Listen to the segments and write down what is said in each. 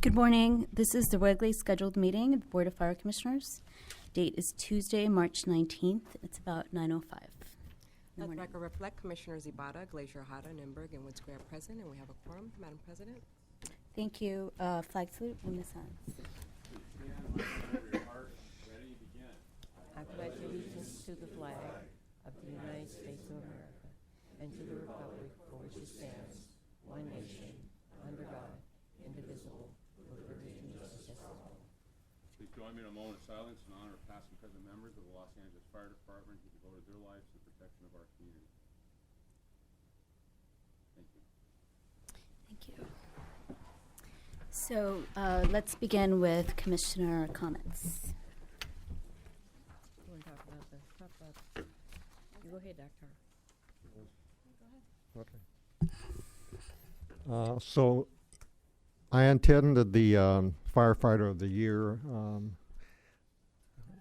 Good morning. This is the regularly scheduled meeting of the Board of Fire Commissioners. Date is Tuesday, March 19th. It's about 9:05. Let the record reflect Commissioners Ibata, Glacier, Hada, Nimberg, and Woods Grant present, and we have a quorum. Madam President. Thank you. Flag salute and Ms. Hans. I pledge allegiance to the flag of the United States of America and to the republic for which it stands, one nation, under God, indivisible, with liberty and justice for all. Please join me in a moment of silence in honor of past and present members of the Los Angeles Fire Department who devoted their lives to the protection of our community. Thank you. Thank you. So let's begin with Commissioner comments. You want to talk about you go ahead, Doctor. Okay. So I attended the Firefighter of the Year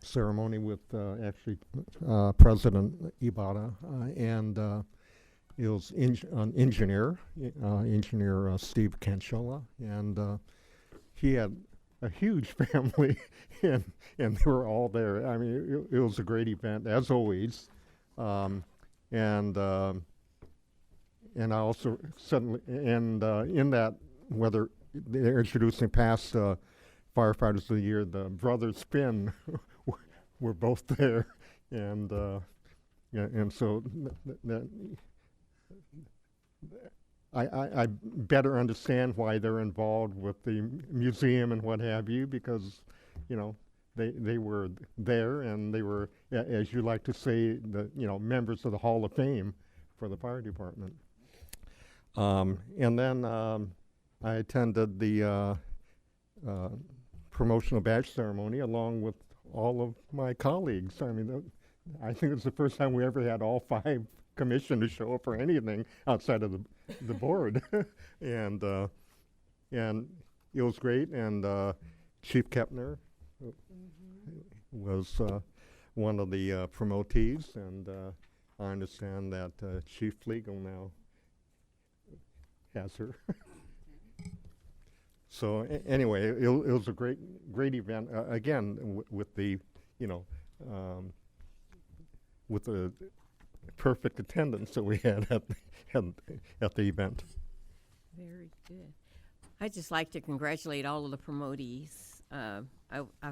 ceremony with President Ibata, and it was an engineer, Steve Cancella, and he had a huge family, and they were all there. I mean, it was a great event, as always. And I also suddenly, in that, whether they're introducing past Firefighters of the Year, the brothers Finn were both there, and so I better understand why they're involved with the museum and what have you, because, you know, they were there, and they were, as you like to say, members of the Hall of Fame for the fire department. And then I attended the promotional badge ceremony along with all of my colleagues. I mean, I think it's the first time we ever had all 5 commissioners show up for anything outside of the board, and it was great. And Chief Kepner was one of the promotees, and I understand that Chief Flegel now has her. So anyway, it was a great event. Again, with the with the perfect attendance that we had at the event. Very good. I'd just like to congratulate all of the promotees. I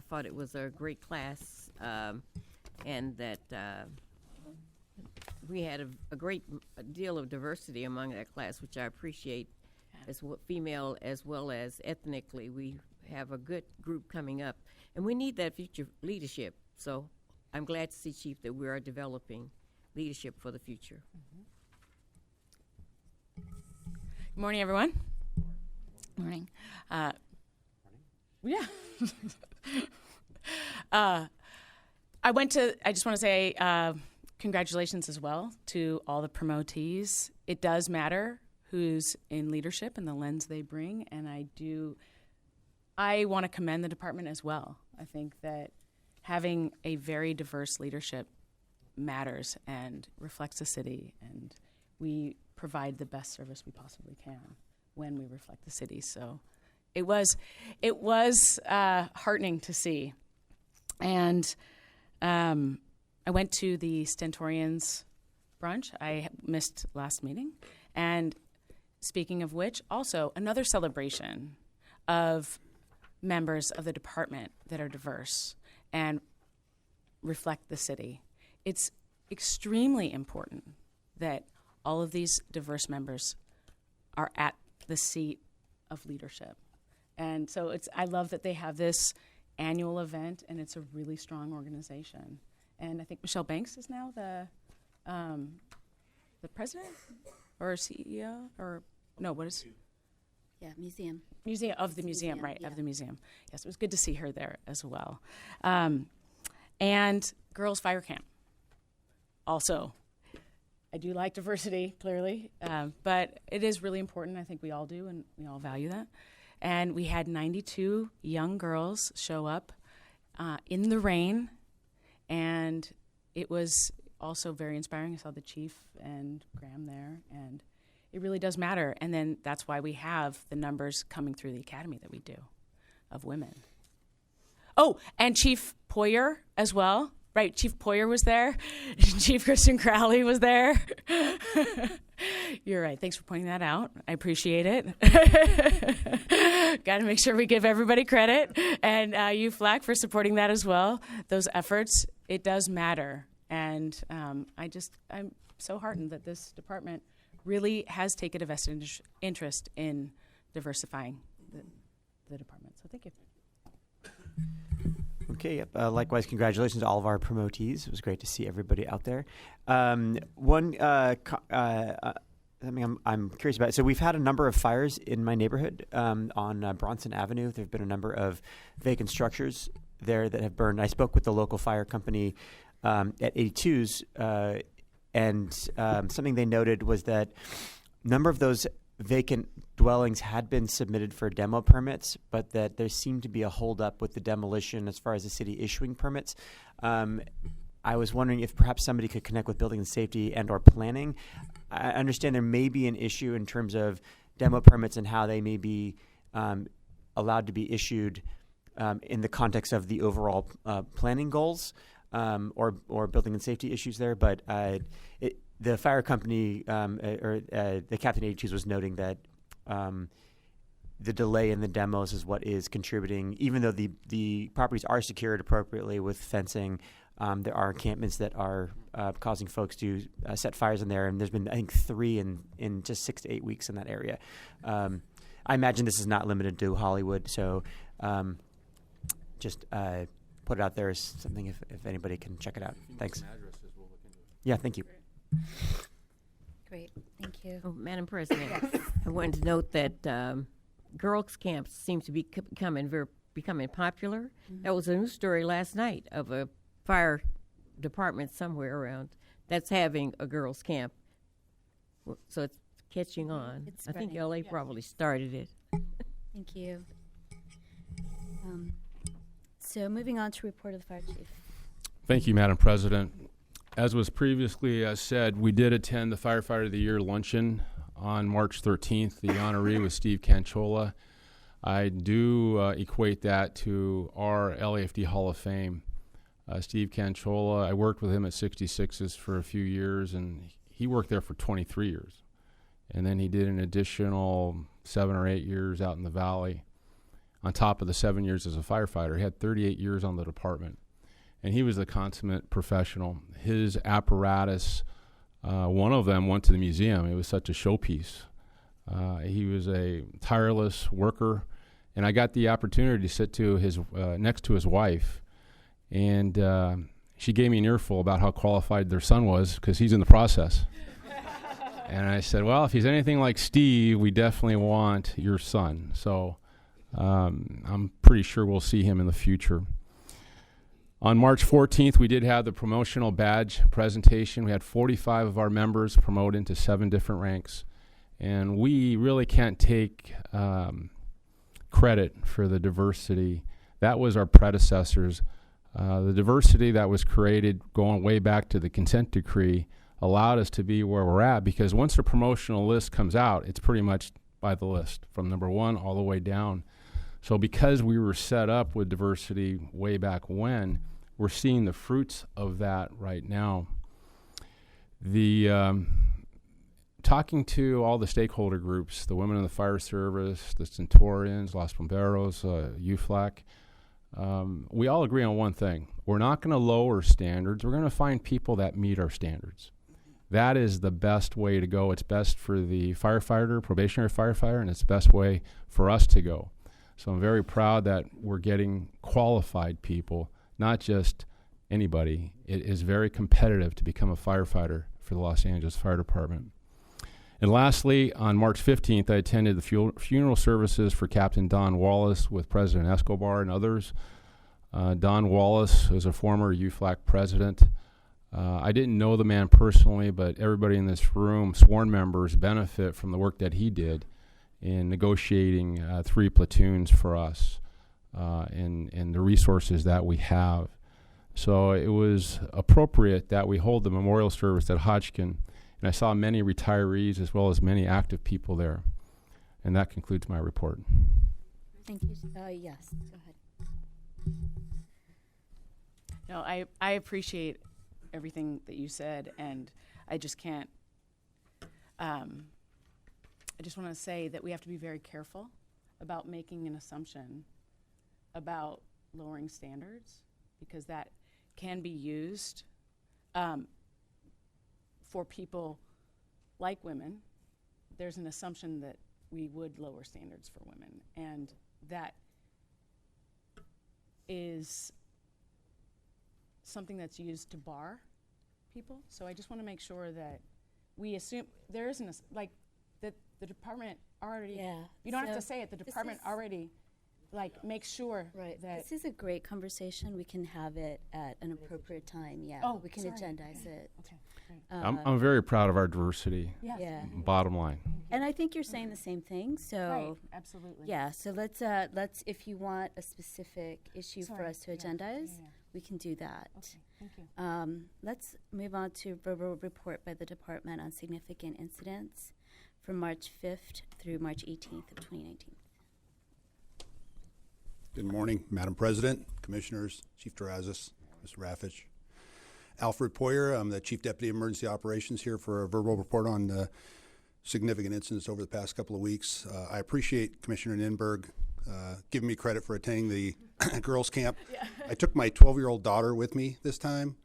thought it was a great class, and that we had a great deal of diversity among that class, which I appreciate, as female as well as ethnically. We have a good group coming up, and we need that future leadership. So I'm glad to see, Chief, that we are developing leadership for the future. Good morning, everyone. Morning. Yeah. I just want to say congratulations as well to all the promotees. It does matter who's in leadership and the lens they bring, and I want to commend the department as well. I think that having a very diverse leadership matters and reflects the city, and we provide the best service we possibly can when we reflect the city. So it was heartening to see. And I went to the Stentorians brunch. I missed last meeting. And speaking of which, also another celebration of members of the department that are diverse and reflect the city. It's extremely important that all of these diverse members are at the seat of leadership. And so I love that they have this annual event, and it's a really strong organization. And I think Michelle Banks is now the president or CEO, or no, what is? Yeah, museum. Of the museum, right, yeah. Of the museum. Yes, it was good to see her there as well. And Girls Fire Camp. Also, I do like diversity, clearly, but it is really important. I think we all do, and we all value that. And we had 92 young girls show up in the rain, and it was also very inspiring. I saw the chief and Graham there, and it really does matter. And then that's why we have the numbers coming through the academy that we do. of women. Oh, and Chief Poyer as well. Right, Chief Poyer was there. Chief Kristen Crowley was there. You're right. Thanks for pointing that out. I appreciate it. Got to make sure we give everybody credit. And you, FLAC, for supporting that as well. Those efforts, it does matter. And I'm so heartened that this department really has taken a vested interest in diversifying the department. So thank you. Okay, yep. Likewise, congratulations to all of our promotees. It was great to see everybody out there. Something I'm curious about. So we've had a number of fires in my neighborhood on Bronson Avenue. There have been a number of vacant structures there that have burned. I spoke with the local fire company at 82's, and something they noted was that a number of those vacant dwellings had been submitted for demo permits, but that there seemed to be a holdup with the demolition as far as the city issuing permits. I was wondering if perhaps somebody could connect with building and safety and or planning. I understand there may be an issue in terms of demo permits and how they may be allowed to be issued in the context of the overall planning goals or building and safety issues there. But the fire company the Captain 82's was noting that the delay in the demos is what is contributing, even though the properties are secured appropriately with fencing. There are encampments that are causing folks to set fires in there, and there's been, I think, 3 in just 6 to 8 weeks in that area. I imagine this is not limited to Hollywood, so just put it out there as something if anybody can check it out. Thanks. Yeah, thank you. Great, thank you. Oh, Madam President, I wanted to note that girls' camps seem to be becoming popular. Mm-hmm. That was a news story last night of a fire department somewhere around that's having a girls' camp. So it's catching on. It's I think spreading. LA probably started it. Thank you. So moving on to report of the fire chief. Thank you, Madam President. As was previously said, we did attend the Firefighter of the Year luncheon on March 13th. The honoree was Steve Canchola. I do equate that to our LAFD Hall of Fame. Steve Canchola, I worked with him at 66's for a few years, and he worked there for 23 years. And then he did an additional 7 or 8 years out in the valley on top of the 7 years as a firefighter. He had 38 years on the department. And he was a consummate professional. His apparatus, one of them went to the museum. It was such a showpiece. He was a tireless worker, and I got the opportunity to sit to his next to his wife, and she gave me an earful about how qualified their son was because he's in the process. And I said, well, if he's anything like Steve, we definitely want your son. So I'm pretty sure we'll see him in the future. On March 14th, we did have the promotional badge presentation. We had 45 of our members promoted into 7 different ranks. And we really can't take credit for the diversity. That was our predecessors. The diversity that was created going way back to the consent decree allowed us to be where we're at, because once the promotional list comes out, it's pretty much by the list from number 1 all the way down. So because we were set up with diversity way back when, we're seeing the fruits of that right now. The talking to all the stakeholder groups, the women in the fire service, the Centurions, Los Bomberos, UFLAC, we all agree on one thing. We're not going to lower standards. We're going to find people that meet our standards. That is the best way to go. It's best for the firefighter, probationary firefighter, and it's the best way for us to go. So I'm very proud that we're getting qualified people, not just anybody. It is very competitive to become a firefighter for the Los Angeles Fire Department. And lastly, on March 15th, I attended the funeral services for Captain Don Wallace with President Escobar and others. Don Wallace is a former UFLAC president. I didn't know the man personally, but everybody in this room, sworn members, benefit from the work that he did in negotiating 3 platoons for us and the resources that we have. So it was appropriate that we hold the memorial service at Hodgkin, and I saw many retirees as well as many active people there. And that concludes my report. Thank you. Yes, go ahead. No, I appreciate everything that you said, and I just can't. I just want to say that we have to be very careful about making an assumption about lowering standards, because that can be used for people like women. There's an assumption that we would lower standards for women, and that is something that's used to bar people. So I just want to make sure that we assume there isn't like that the department already. Yeah. You don't have So to say it. The this department is- already makes sure Right. that. This is a great conversation. We can have it at an appropriate time. Yeah. Oh, we can sorry. agendize it. Okay, great. I'm very proud of our diversity. Yes. Yeah. Bottom line. And I think you're saying the same thing. So Right. Absolutely. yeah. So let's if you want a specific issue for Sorry. us to Yeah, agendize, yeah. we can do that. Okay. Thank you. Let's move on to verbal report by the department on significant incidents from March 5th through March 18th of 2019. Good morning, Madam President, Commissioners, Chief Terrazas, Mr. Raffich. Alfred Poyer, I'm the Chief Deputy Emergency Operations here for a verbal report on significant incidents over the past couple of weeks. I appreciate Commissioner Ninberg giving me credit for attending the girls' camp. I took my 12-year-old daughter with me this time.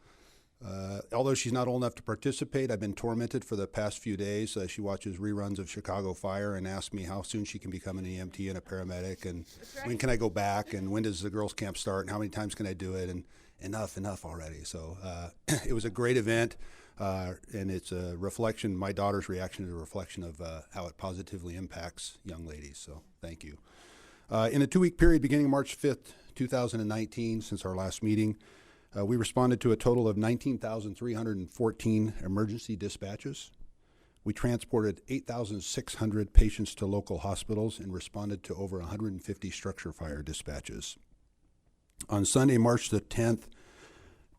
Although she's not old enough to participate, I've been tormented for the past few days. She watches reruns of Chicago Fire and asks me how soon she can become an EMT and a paramedic, and when can I go back, and when does the girls' camp start, and how many times can I do it, and enough already. So it was a great event, and it's a reflection, my daughter's reaction is a reflection of how it positively impacts young ladies, so thank you. In a 2-week period beginning March 5th, 2019, since our last meeting, we responded to a total of 19,314 emergency dispatches. We transported 8,600 patients to local hospitals and responded to over 150 structure fire dispatches. On Sunday, March the 10th,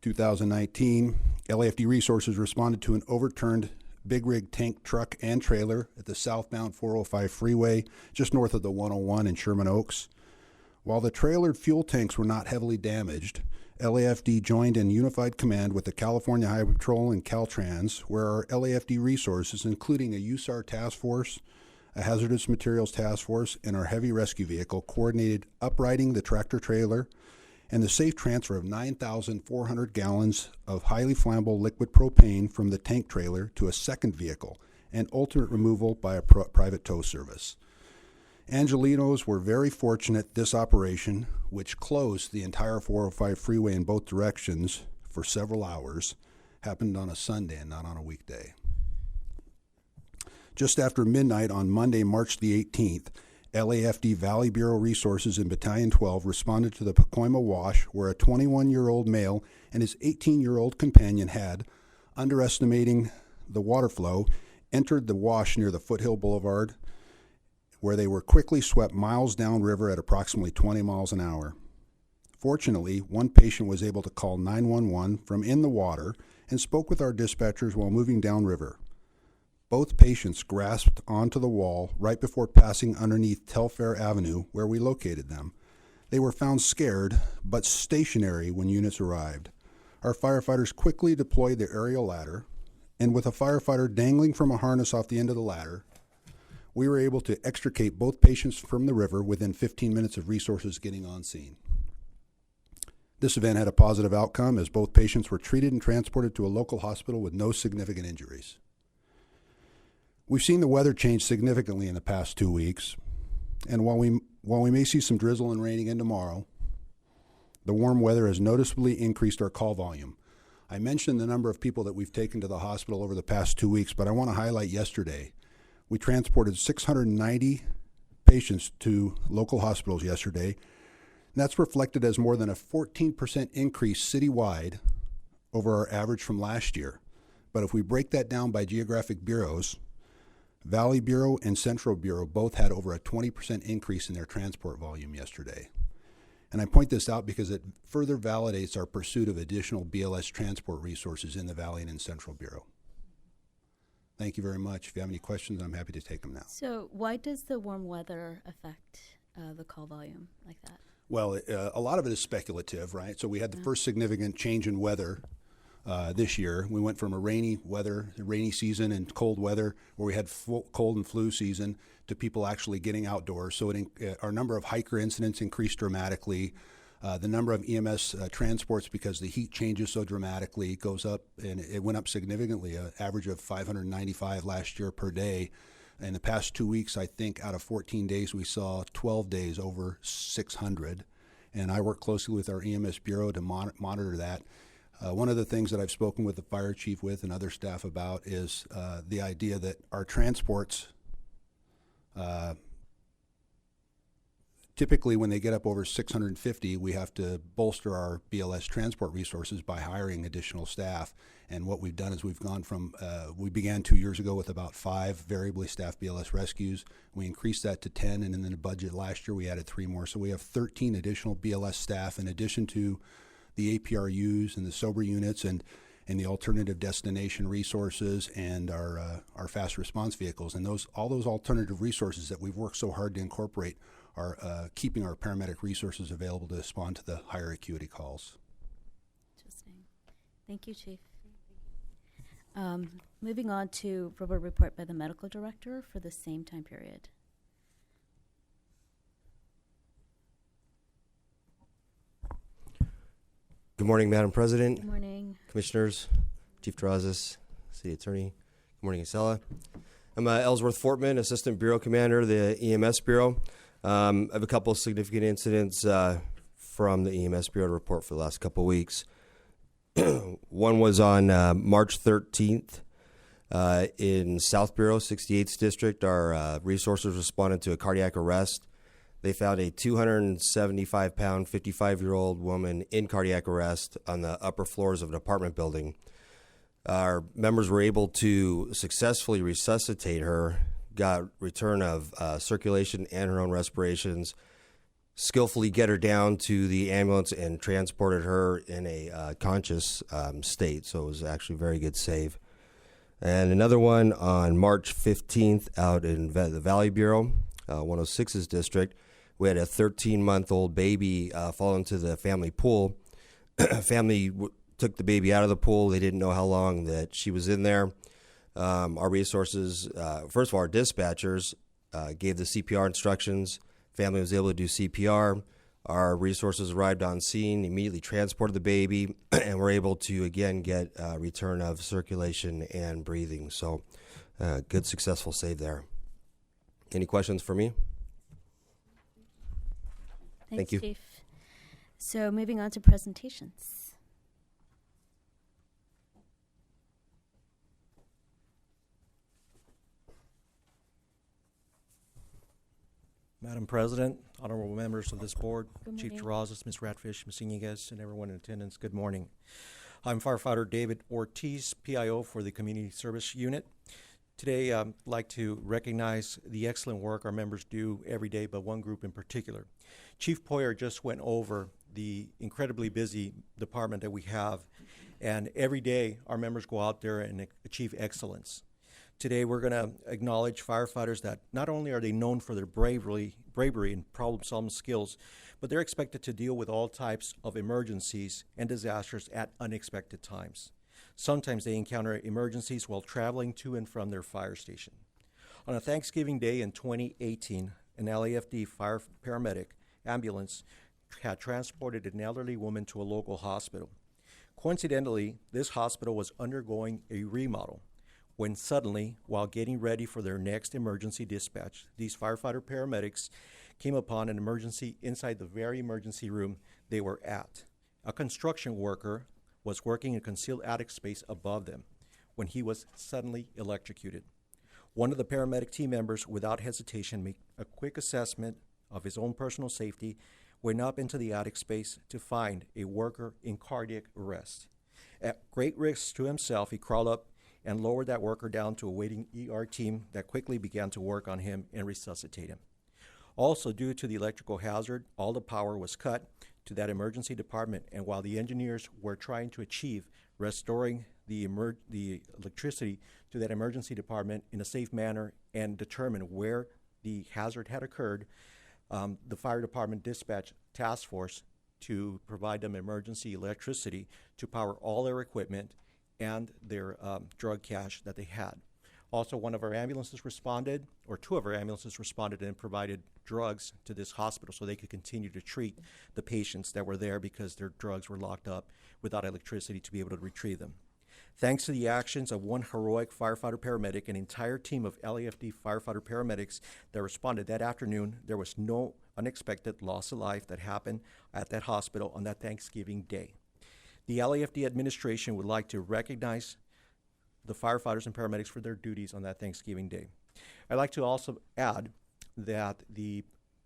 2019, LAFD Resources responded to an overturned big rig tank truck and trailer at the southbound 405 freeway just north of the 101 in Sherman Oaks. While the trailer fuel tanks were not heavily damaged, LAFD joined in unified command with the California Highway Patrol and Caltrans, where our LAFD resources, including a USAR task force, a hazardous materials task force, and our heavy rescue vehicle, coordinated uprighting the tractor trailer and the safe transfer of 9,400 gallons of highly flammable liquid propane from the tank trailer to a second vehicle and ultimate removal by a private tow service. Angelinos were very fortunate this operation, which closed the entire 405 freeway in both directions for several hours, happened on a Sunday and not on a weekday. Just after midnight on Monday, March the 18th, LAFD Valley Bureau Resources in Battalion 12 responded to the Pacoima Wash, where a 21-year-old male and his 18-year-old companion had, underestimating the water flow, entered the wash near the Foothill Boulevard, where they were quickly swept miles downriver at approximately 20 miles an hour. Fortunately, one patient was able to call 911 from in the water and spoke with our dispatchers while moving downriver. Both patients grasped onto the wall right before passing underneath Telfair Avenue, where we located them. They were found scared, but stationary when units arrived. Our firefighters quickly deployed the aerial ladder, and with a firefighter dangling from a harness off the end of the ladder, we were able to extricate both patients from the river within 15 minutes of resources getting on scene. This event had a positive outcome as both patients were treated and transported to a local hospital with no significant injuries. We've seen the weather change significantly in the past 2 weeks, and while we may see some drizzle and rain again tomorrow, the warm weather has noticeably increased our call volume. I mentioned the number of people that we've taken to the hospital over the past 2 weeks, but I want to highlight yesterday. We transported 690 patients to local hospitals yesterday, and that's reflected as more than a 14% increase citywide over our average from last year. But if we break that down by geographic bureaus, Valley Bureau and Central Bureau both had over a 20% increase in their transport volume yesterday. And I point this out because it further validates our pursuit of additional BLS transport resources in the Valley and in Central Bureau. Thank you very much. If you have any questions, I'm happy to take them now. So why does the warm weather affect the call volume like that? Well, a lot of it is speculative, right? So we had the first significant change in weather this year. We went from a rainy season and cold weather, where we had cold and flu season, to people actually getting outdoors. So our number of hiker incidents increased dramatically. The number of EMS transports, because the heat changes so dramatically, goes up, and it went up significantly, an average of 595 last year per day. In the past 2 weeks, I think out of 14 days, we saw 12 days over 600. And I work closely with our EMS Bureau to monitor that. One of the things that I've spoken with the fire chief and other staff about is the idea that our transports, typically when they get up over 650, we have to bolster our BLS transport resources by hiring additional staff. And what we've done is we've gone from, we began 2 years ago with about 5 variably staffed BLS rescues. We increased that to 10, and in the budget last year we added 3 more. So we have 13 additional BLS staff in addition to the APRUs and the SOBR units and the alternative destination resources and our fast response vehicles. And all those alternative resources that we've worked so hard to incorporate are keeping our paramedic resources available to respond to the higher acuity calls. Interesting. Thank you, Chief. Moving on to verbal report by the medical director for the same time period. Good morning, Madam President, Good morning. Commissioners, Chief Terrazas, City Attorney. Good morning, Isela. I'm Ellsworth Fortman, Assistant Bureau Commander of the EMS Bureau. I have a couple of significant incidents from the EMS Bureau to report for the last couple of weeks. One was on March 13th in South Bureau, 68th District. Our resources responded to a cardiac arrest. They found a 275-pound, 55-year-old woman in cardiac arrest on the upper floors of an apartment building. Our members were able to successfully resuscitate her, got return of circulation and her own respirations, skillfully get her down to the ambulance and transported her in a conscious state. So it was actually a very good save. And another one on March 15th out in the Valley Bureau, 106's district. We had a 13-month-old baby fall into the family pool. Family took the baby out of the pool. They didn't know how long that she was in there. Our resources, first of all, our dispatchers gave the CPR instructions. Family was able to do CPR. Our resources arrived on scene, immediately transported the baby, and were able to, again, get return of circulation and breathing. So good, successful save there. Any questions for me? Thanks, Thank you. Chief. So moving on to presentations. Madam President, honorable members of this board, Good Chief morning. Terrazas, Ms. Ratfish, Ms. Iniguez, and everyone in attendance, good morning. I'm firefighter David Ortiz, PIO for the Community Service Unit. Today, I'd like to recognize the excellent work our members do every day, but one group in particular. Chief Poyer just went over the incredibly busy department that we have, and every day our members go out there and achieve excellence. Today, we're going to acknowledge firefighters that not only are they known for their bravery and problem-solving skills, but they're expected to deal with all types of emergencies and disasters at unexpected times. Sometimes they encounter emergencies while traveling to and from their fire station. On a Thanksgiving Day in 2018, an LAFD fire paramedic ambulance had transported an elderly woman to a local hospital. Coincidentally, this hospital was undergoing a remodel when suddenly, while getting ready for their next emergency dispatch, these firefighter paramedics came upon an emergency inside the very emergency room they were at. A construction worker was working in a concealed attic space above them when he was suddenly electrocuted. One of the paramedic team members, without hesitation, made a quick assessment of his own personal safety, went up into the attic space to find a worker in cardiac arrest. At great risk to himself, he crawled up and lowered that worker down to a waiting ER team that quickly began to work on him and resuscitate him. Also, due to the electrical hazard, all the power was cut to that emergency department, and while the engineers were trying to achieve restoring the electricity to that emergency department in a safe manner and determine where the hazard had occurred, the fire department dispatched task force to provide them emergency electricity to power all their equipment and their drug cache that they had. Also, one of our ambulances responded, or two of our ambulances responded and provided drugs to this hospital so they could continue to treat the patients that were there because their drugs were locked up without electricity to be able to retrieve them. Thanks to the actions of one heroic firefighter paramedic, an entire team of LAFD firefighter paramedics that responded that afternoon, there was no unexpected loss of life that happened at that hospital on that Thanksgiving Day. The LAFD administration would like to recognize the firefighters and paramedics for their duties on that Thanksgiving Day. I'd like to also add that the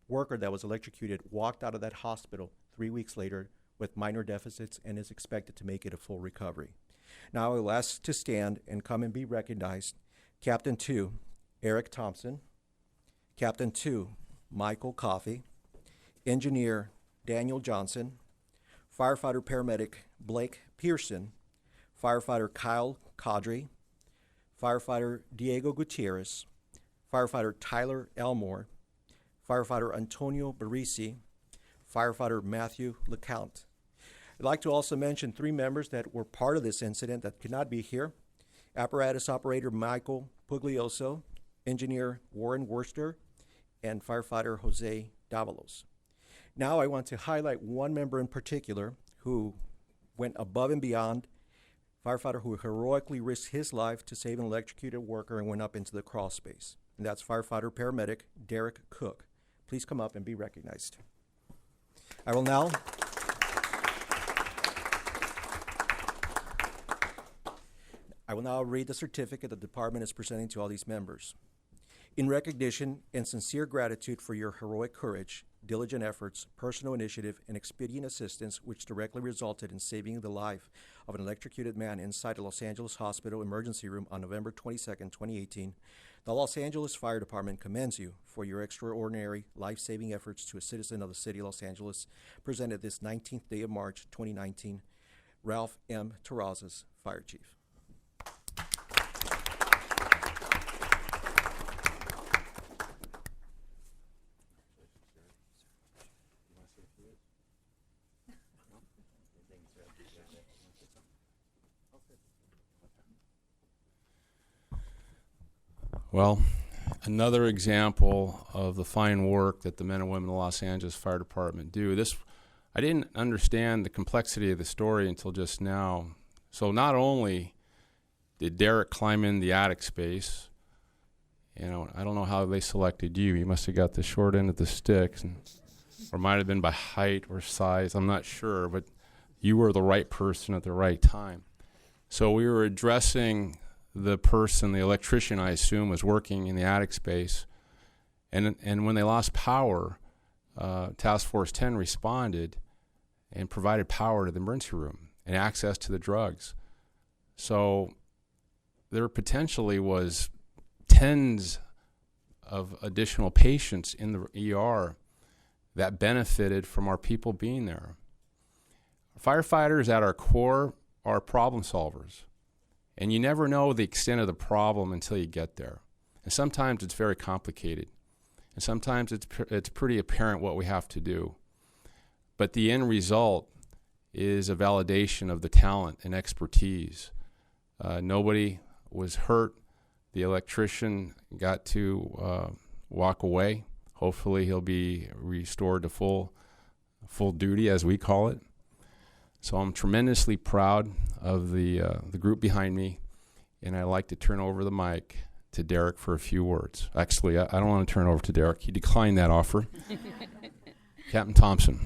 worker that was electrocuted walked out of that hospital 3 weeks later with minor deficits and is expected to make it a full recovery. Now I will ask to stand and come and be recognized Captain 2, Eric Thompson, Captain 2, Michael Coffey, Engineer Daniel Johnson, Firefighter Paramedic Blake Pearson, Firefighter Kyle Caudry, Firefighter Diego Gutierrez, Firefighter Tyler Elmore, Firefighter Antonio Barisi, Firefighter Matthew LeCount. I'd like to also mention 3 members that were part of this incident that could not be here. Apparatus Operator Michael Puglioso, Engineer Warren Worster, and Firefighter Jose Davalos. Now I want to highlight one member in particular who went above and beyond, firefighter who heroically risked his life to save an electrocuted worker and went up into the crawl space. And that's firefighter paramedic Derek Cook. Please come up and be recognized. I will now read the certificate the department is presenting to all these members. In recognition and sincere gratitude for your heroic courage, diligent efforts, personal initiative, and expedient assistance which directly resulted in saving the life of an electrocuted man inside a Los Angeles hospital emergency room on November 22, 2018, the Los Angeles Fire Department commends you for your extraordinary life-saving efforts to a citizen of the city of Los Angeles, presented this 19th day of March 2019, Ralph M. Terrazas, Fire Chief. Well, another example of the fine work that the men and women of the Los Angeles Fire Department do. I didn't understand the complexity of the story until just now. So not only did Derek climb in the attic space, I don't know how they selected you. You must have got the short end of the sticks, or might have been by height or size. I'm not sure, but you were the right person at the right time. So we were addressing the person, the electrician, I assume, was working in the attic space. And when they lost power, Task Force 10 responded and provided power to the emergency room and access to the drugs. So there potentially was tens of additional patients in the ER that benefited from our people being there. Firefighters at our core are problem solvers. And you never know the extent of the problem until you get there. And sometimes it's very complicated. And sometimes it's pretty apparent what we have to do. But the end result is a validation of the talent and expertise. Nobody was hurt. The electrician got to walk away. Hopefully he'll be restored to full duty, as we call it. So I'm tremendously proud of the group behind me, and I'd like to turn over the mic to Derek for a few words. Actually, I don't want to turn it over to Derek. He declined that offer. Captain Thompson.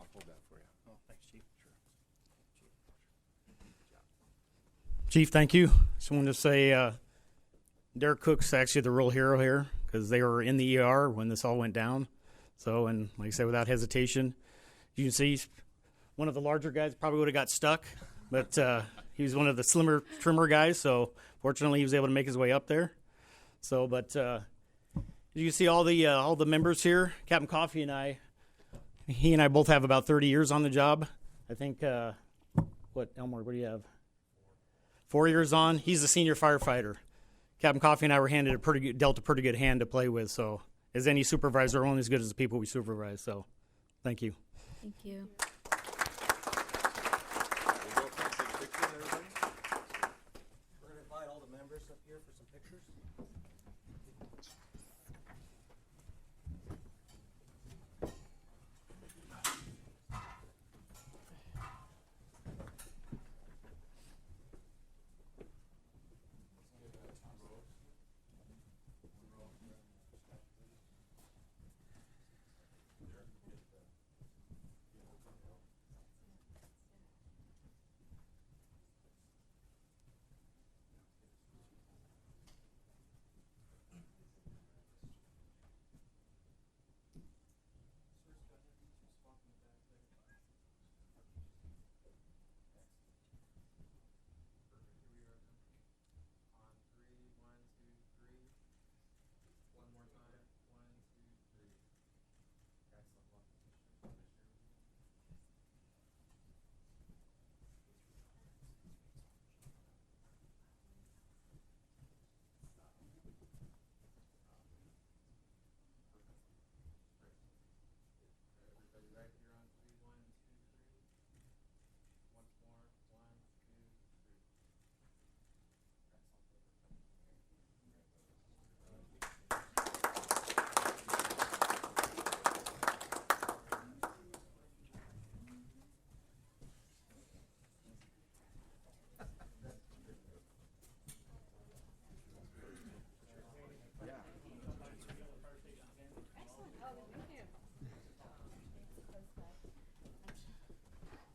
I'll hold that for you. Oh, thanks, Chief. Sure. Chief, thank you. Just wanted to say Derek Cook's actually the real hero here because they were in the ER when this all went down. So, and like I said, without hesitation, you can see one of the larger guys probably would have got stuck, but he was one of the trimmer guys, so fortunately he was able to make his way up there. So, but you can see all the members here. Captain Coffey and I, he and I both have about 30 years on the job. I think, Elmore, what do you have? 4 years on. He's the senior firefighter. Captain Coffey and I were dealt a pretty good hand to play with, so as any supervisor, are only as good as the people we supervise. So, thank you. Thank you. We're going to invite all the members up here for some pictures.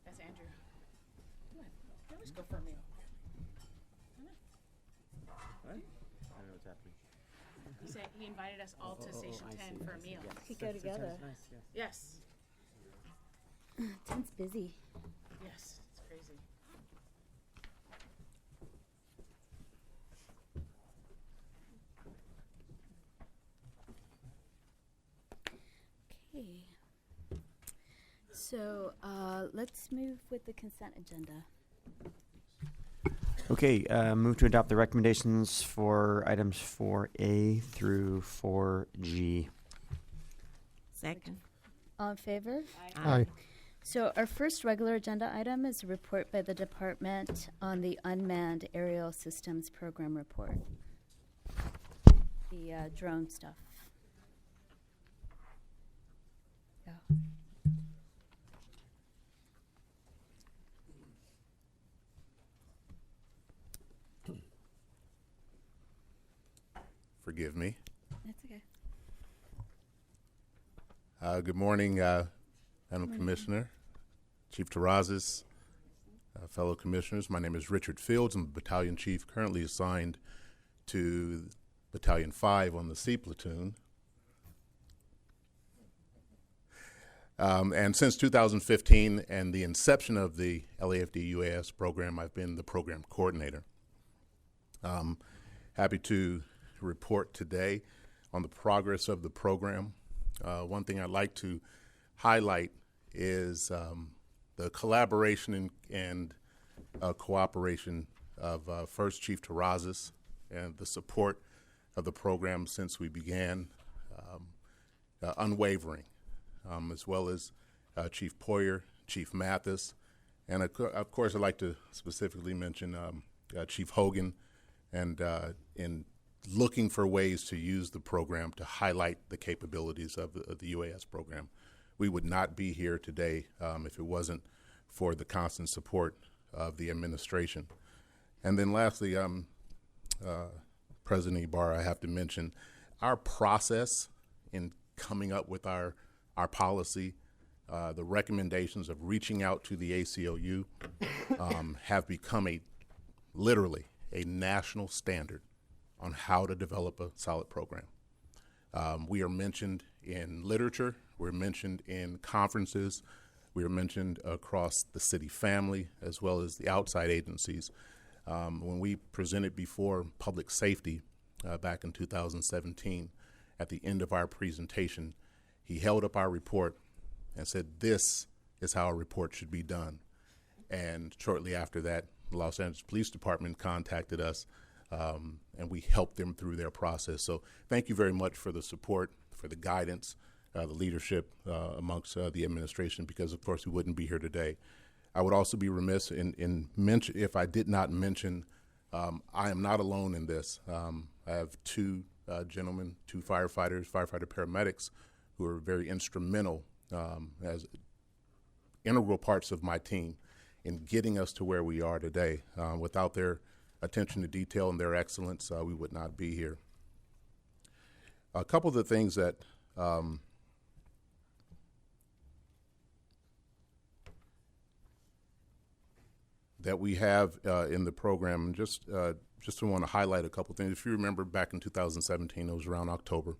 That's Andrew. Come on. You always go for a meal. I don't know what's happening. He said he invited us all to Station 10 for a meal. Could go together. Yes. 10's busy. Yes. It's crazy. Okay. So let's move with the consent agenda. Okay, move to adopt the recommendations for items 4A through 4G. Second. All in favor? Aye. So our first regular agenda item is a report by the department on the Unmanned Aerial Systems Program report. The drone stuff. Yeah. Forgive me. That's okay. Good morning, Madam Commissioner, Chief Terrazas, fellow commissioners. My name is Richard Fields. I'm a battalion chief currently assigned to Battalion 5 on the C Platoon. And since 2015 and the inception of the LAFD UAS program, I've been the program coordinator. Happy to report today on the progress of the program. One thing I'd like to highlight is the collaboration and cooperation of First Chief Terrazas and the support of the program since we began, unwavering, as well as Chief Poyer, Chief Mathis, and of course I'd like to specifically mention Chief Hogan, and in looking for ways to use the program to highlight the capabilities of the UAS program. We would not be here today if it wasn't for the constant support of the administration. And then lastly, President Ibarra, I have to mention our process in coming up with our policy, the recommendations of reaching out to the ACLU have become literally a national standard on how to develop a solid program. We are mentioned in literature, we're mentioned in conferences, we are mentioned across the city family as well as the outside agencies. When we presented before Public Safety back in 2017, at the end of our presentation, he held up our report and said, "This is how a report should be done." And shortly after that, the Los Angeles Police Department contacted us and we helped them through their process. So thank you very much for the support for the guidance, the leadership amongst the administration, because of course we wouldn't be here today. I would also be remiss in mention if I did not mention I am not alone in this. I have two gentlemen, two firefighter paramedics, who are very instrumental as integral parts of my team in getting us to where we are today. Without their attention to detail and their excellence, we would not be here. A couple of the things that that we have in the program, and just want to highlight a couple things. If you remember back in 2017, it was around October,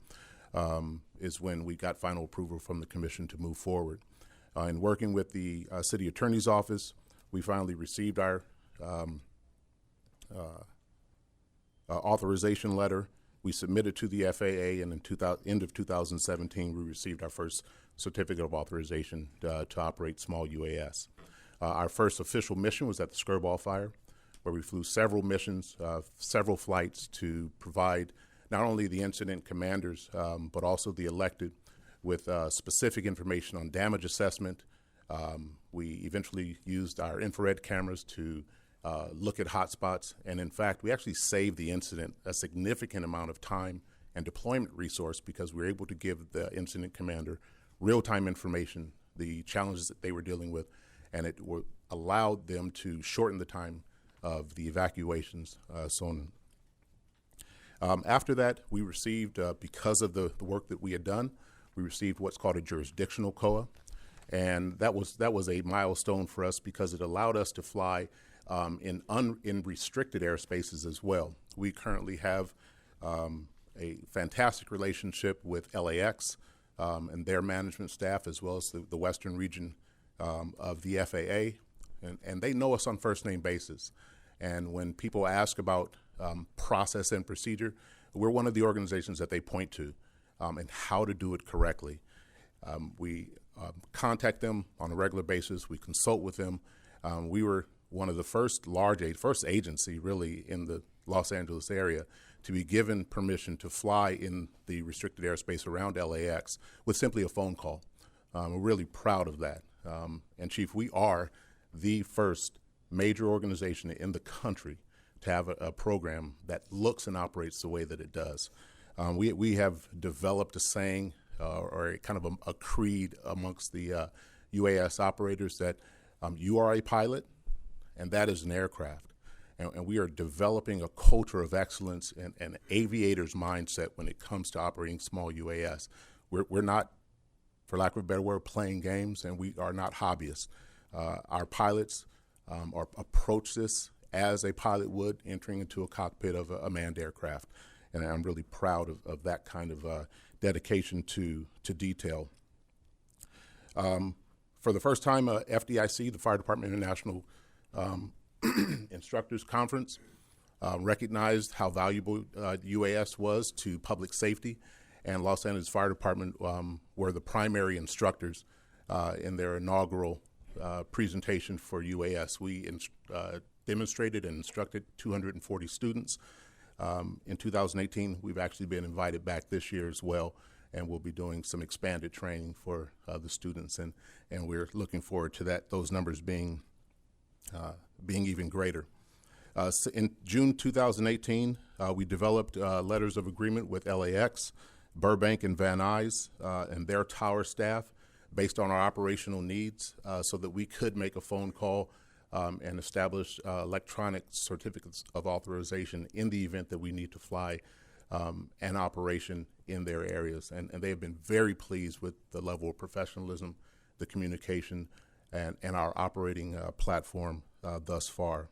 is when we got final approval from the commission to move forward. In working with the city attorney's office, we finally received our authorization letter. We submitted to the FAA, and in end of 2017, we received our first certificate of authorization to operate small UAS. Our first official mission was at the Skirball Fire, where we flew several missions, several flights to provide not only the incident commanders, but also the elected with specific information on damage assessment. We eventually used our infrared cameras to look at hotspots, and in fact, we actually saved the incident a significant amount of time and deployment resource because we were able to give the incident commander real-time information, the challenges that they were dealing with, and it allowed them to shorten the time of the evacuations, so on. After that, we received, because of the work that we had done, we received what's called a jurisdictional COA, and that was a milestone for us because it allowed us to fly in restricted airspaces as well. We currently have a fantastic relationship with LAX and their management staff, as well as the Western region of the FAA, and they know us on first name basis. And when people ask about process and procedure, we're one of the organizations that they point to and how to do it correctly. We contact them on a regular basis. We consult with them. We were one of the first agency really in the Los Angeles area to be given permission to fly in the restricted airspace around LAX with simply a phone call. We're really proud of that. And Chief, we are the first major organization in the country to have a program that looks and operates the way that it does. We have developed a saying or a kind of a creed amongst the UAS operators that you are a pilot and that is an aircraft. And we are developing a culture of excellence and an aviator's mindset when it comes to operating small UAS. We're not, for lack of a better word, playing games, and we are not hobbyists. Our pilots approach this as a pilot would entering into a cockpit of a manned aircraft. And I'm really proud of that kind of dedication to detail. For the first time, FDIC, the Fire Department International Instructors Conference, recognized how valuable UAS was to public safety, and Los Angeles Fire Department were the primary instructors in their inaugural presentation for UAS. We demonstrated and instructed 240 students. In 2018, we've actually been invited back this year as well, and we'll be doing some expanded training for the students, and we're looking forward to those numbers being even greater. In June 2018, we developed letters of agreement with LAX, Burbank, and Van Nuys and their tower staff based on our operational needs so that we could make a phone call and establish electronic certificates of authorization in the event that we need to fly an operation in their areas. And they have been very pleased with the level of professionalism, the communication, and our operating platform thus far.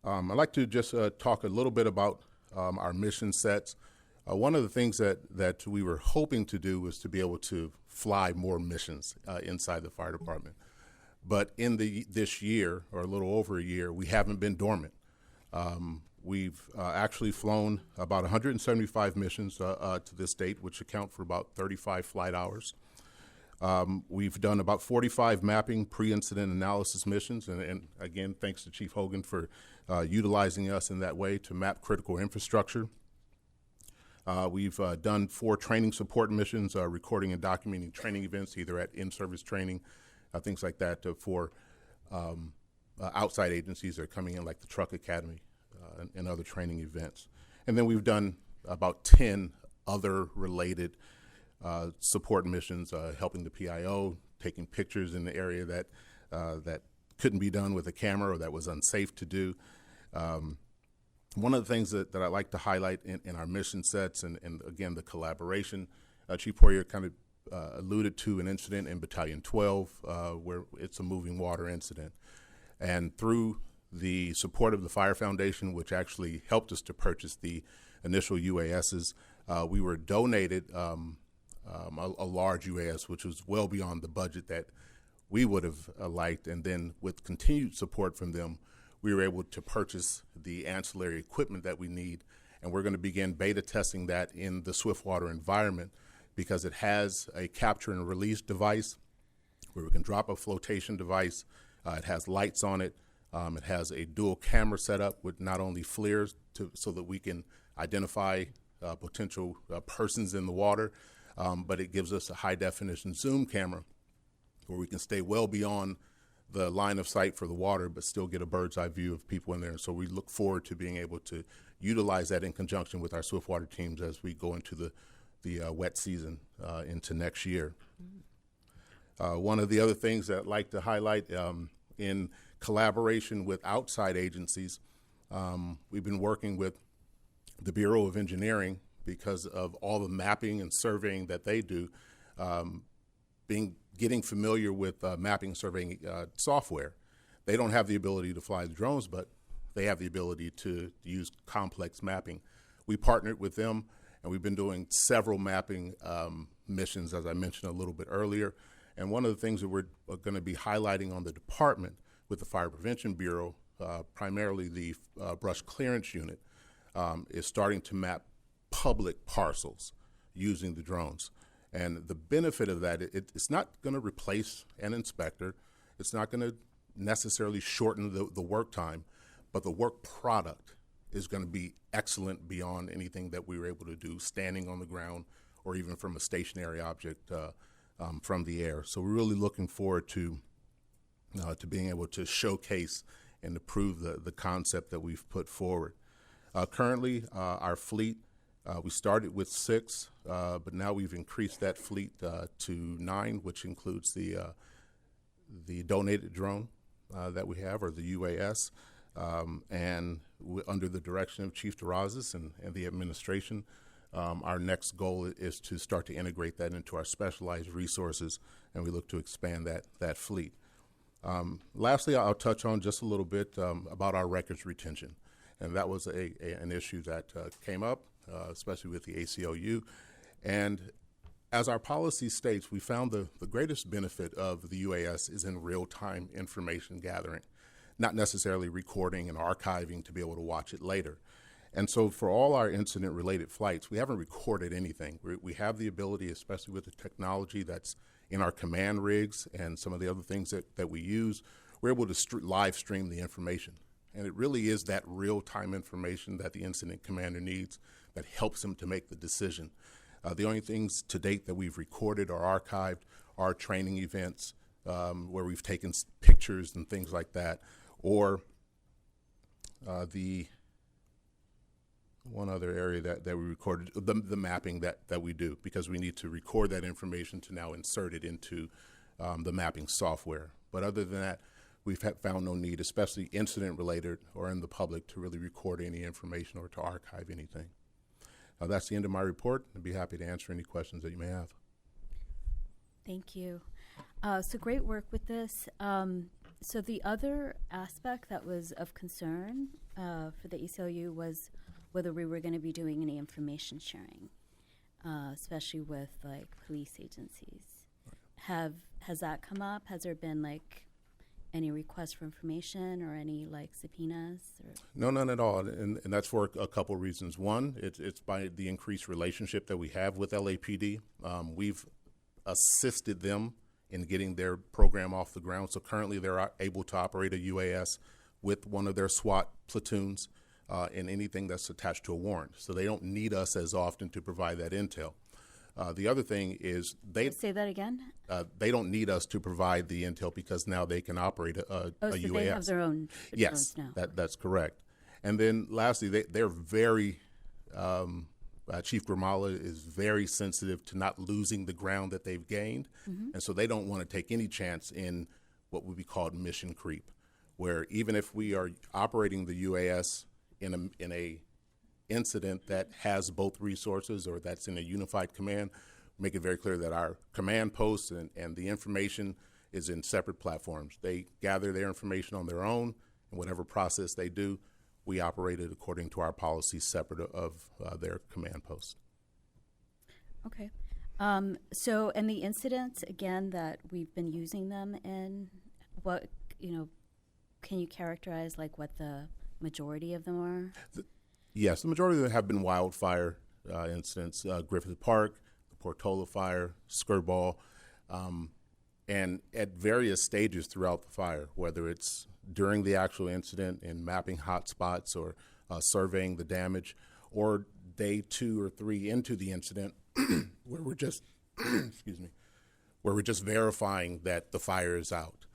I'd like to just talk a little bit about our mission sets. One of the things that we were hoping to do was to be able to fly more missions inside the fire department. But in this year, or a little over a year, we haven't been dormant. We've actually flown about 175 missions to this date, which account for about 35 flight hours. We've done about 45 mapping pre-incident analysis missions, and again, thanks to Chief Hogan for utilizing us in that way to map critical infrastructure. We've done 4 training support missions, recording and documenting training events, either at in-service training, things like that, for outside agencies that are coming in, like the Truck Academy and other training events. And then we've done about 10 other related support missions, helping the PIO, taking pictures in the area that couldn't be done with a camera or that was unsafe to do. One of the things that I like to highlight in our mission sets, and again, the collaboration, Chief Poirier kind of alluded to an incident in Battalion 12 where it's a moving water incident. And through the support of the Fire Foundation, which actually helped us to purchase the initial UASs, we were donated a large UAS, which was well beyond the budget that we would have liked. And then with continued support from them, we were able to purchase the ancillary equipment that we need, and we're going to begin beta testing that in the Swiftwater environment because it has a capture and release device where we can drop a flotation device. It has lights on it. It has a dual camera setup with not only FLIRs so that we can identify potential persons in the water, but it gives us a high-definition zoom camera where we can stay well beyond the line of sight for the water, but still get a bird's eye view of people in there. So we look forward to being able to utilize that in conjunction with our Swiftwater teams as we go into the wet season into next year. One of the other things that I'd like to highlight in collaboration with outside agencies, we've been working with the Bureau of Engineering because of all the mapping and surveying that they do, getting familiar with mapping surveying software. They don't have the ability to fly the drones, but they have the ability to use complex mapping. We partnered with them, and we've been doing several mapping missions, as I mentioned a little bit earlier. And one of the things that we're going to be highlighting on the department with the Fire Prevention Bureau, primarily the brush clearance unit, is starting to map public parcels using the drones. And the benefit of that, it's not going to replace an inspector. It's not going to necessarily shorten the work time, but the work product is going to be excellent beyond anything that we were able to do standing on the ground or even from a stationary object from the air. So we're really looking forward to being able to showcase and to prove the concept that we've put forward. Currently, our fleet, we started with 6, but now we've increased that fleet to 9, which includes the donated drone that we have, or the UAS. And under the direction of Chief Terrazas and the administration, our next goal is to start to integrate that into our specialized resources, and we look to expand that fleet. Lastly, I'll touch on just a little bit about our records retention, and that was an issue that came up, especially with the ACLU. And as our policy states, we found the greatest benefit of the UAS is in real-time information gathering, not necessarily recording and archiving to be able to watch it later. And so for all our incident-related flights, we haven't recorded anything. We have the ability, especially with the technology that's in our command rigs and some of the other things that we use, we're able to live stream the information. And it really is that real-time information that the incident commander needs that helps him to make the decision. The only things to date that we've recorded or archived are training events where we've taken pictures and things like that, or the one other area that we recorded, the mapping that we do, because we need to record that information to now insert it into the mapping software. But other than that, we've found no need, especially incident related or in the public, to really record any information or to archive anything. That's the end of my report. I'd be happy to answer any questions that you may have. Thank you. So great work with this. So the other aspect that was of concern for the ACLU was whether we were going to be doing any information sharing, especially with like police agencies. Has that come up? Has there been like any requests for information or any like subpoenas? Or? No, none at all, and that's for a couple reasons. One, it's by the increased relationship that we have with LAPD. We've assisted them in getting their program off the ground. So currently they're able to operate a UAS with one of their SWAT platoons. in anything that's attached to a warrant. So they don't need us as often to provide that intel. The other thing is Say that again? they don't need us to provide the intel because now they can operate a Oh, so UAS. they have their own Yes, drones now. that's correct. And then lastly, they're very, Chief Grimala is very sensitive to not losing the ground that they've gained. And so they don't want to take any chance in what would be called mission creep, where even if we are operating the UAS in a incident that has both resources or that's in a unified command, make it very clear that our command posts and the information is in separate platforms. They gather their information on their own, and whatever process they do, we operate it according to our policies separate of their command posts. Okay. So, and the incidents, again, that we've been using them in, what, can you characterize like what the majority of them are? Yes, the majority of them have been wildfire incidents, Griffith Park, the Portola fire, Skirball, and at various stages throughout the fire, whether it's during the actual incident in mapping hot spots or surveying the damage, or day 2 or 3 into the incident where we're just, excuse me, where we're just verifying that the fire is out,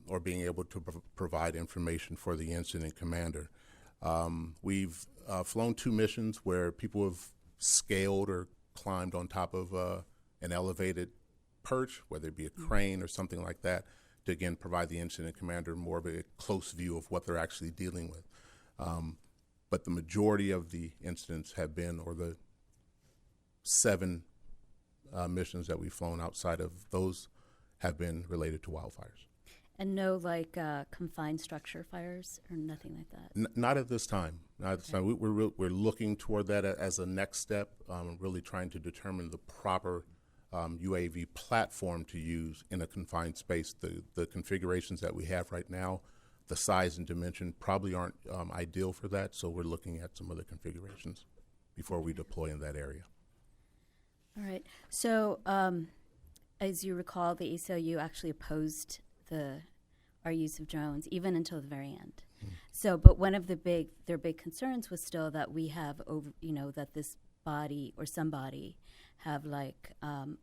or being able to provide information for the incident commander. We've flown 2 missions where people have scaled or climbed on top of an elevated perch, whether it be a crane or something like that, to again provide the incident commander more of a close view of what they're actually dealing with. But the majority of the incidents have been, or the 7 missions that we've flown outside of those have been related to wildfires. And no like confined structure fires or nothing like that? Not at this time. Not at this time. We're looking toward that as a next step, really trying to determine the proper UAV platform to use in a confined space. The configurations that we have right now, the size and dimension probably aren't ideal for that, so we're looking at some other configurations before we deploy in that area. All right. So, as you recall, the ACLU actually opposed our use of drones even until the very end. So, but one of their big concerns was still that we have that this body or somebody have like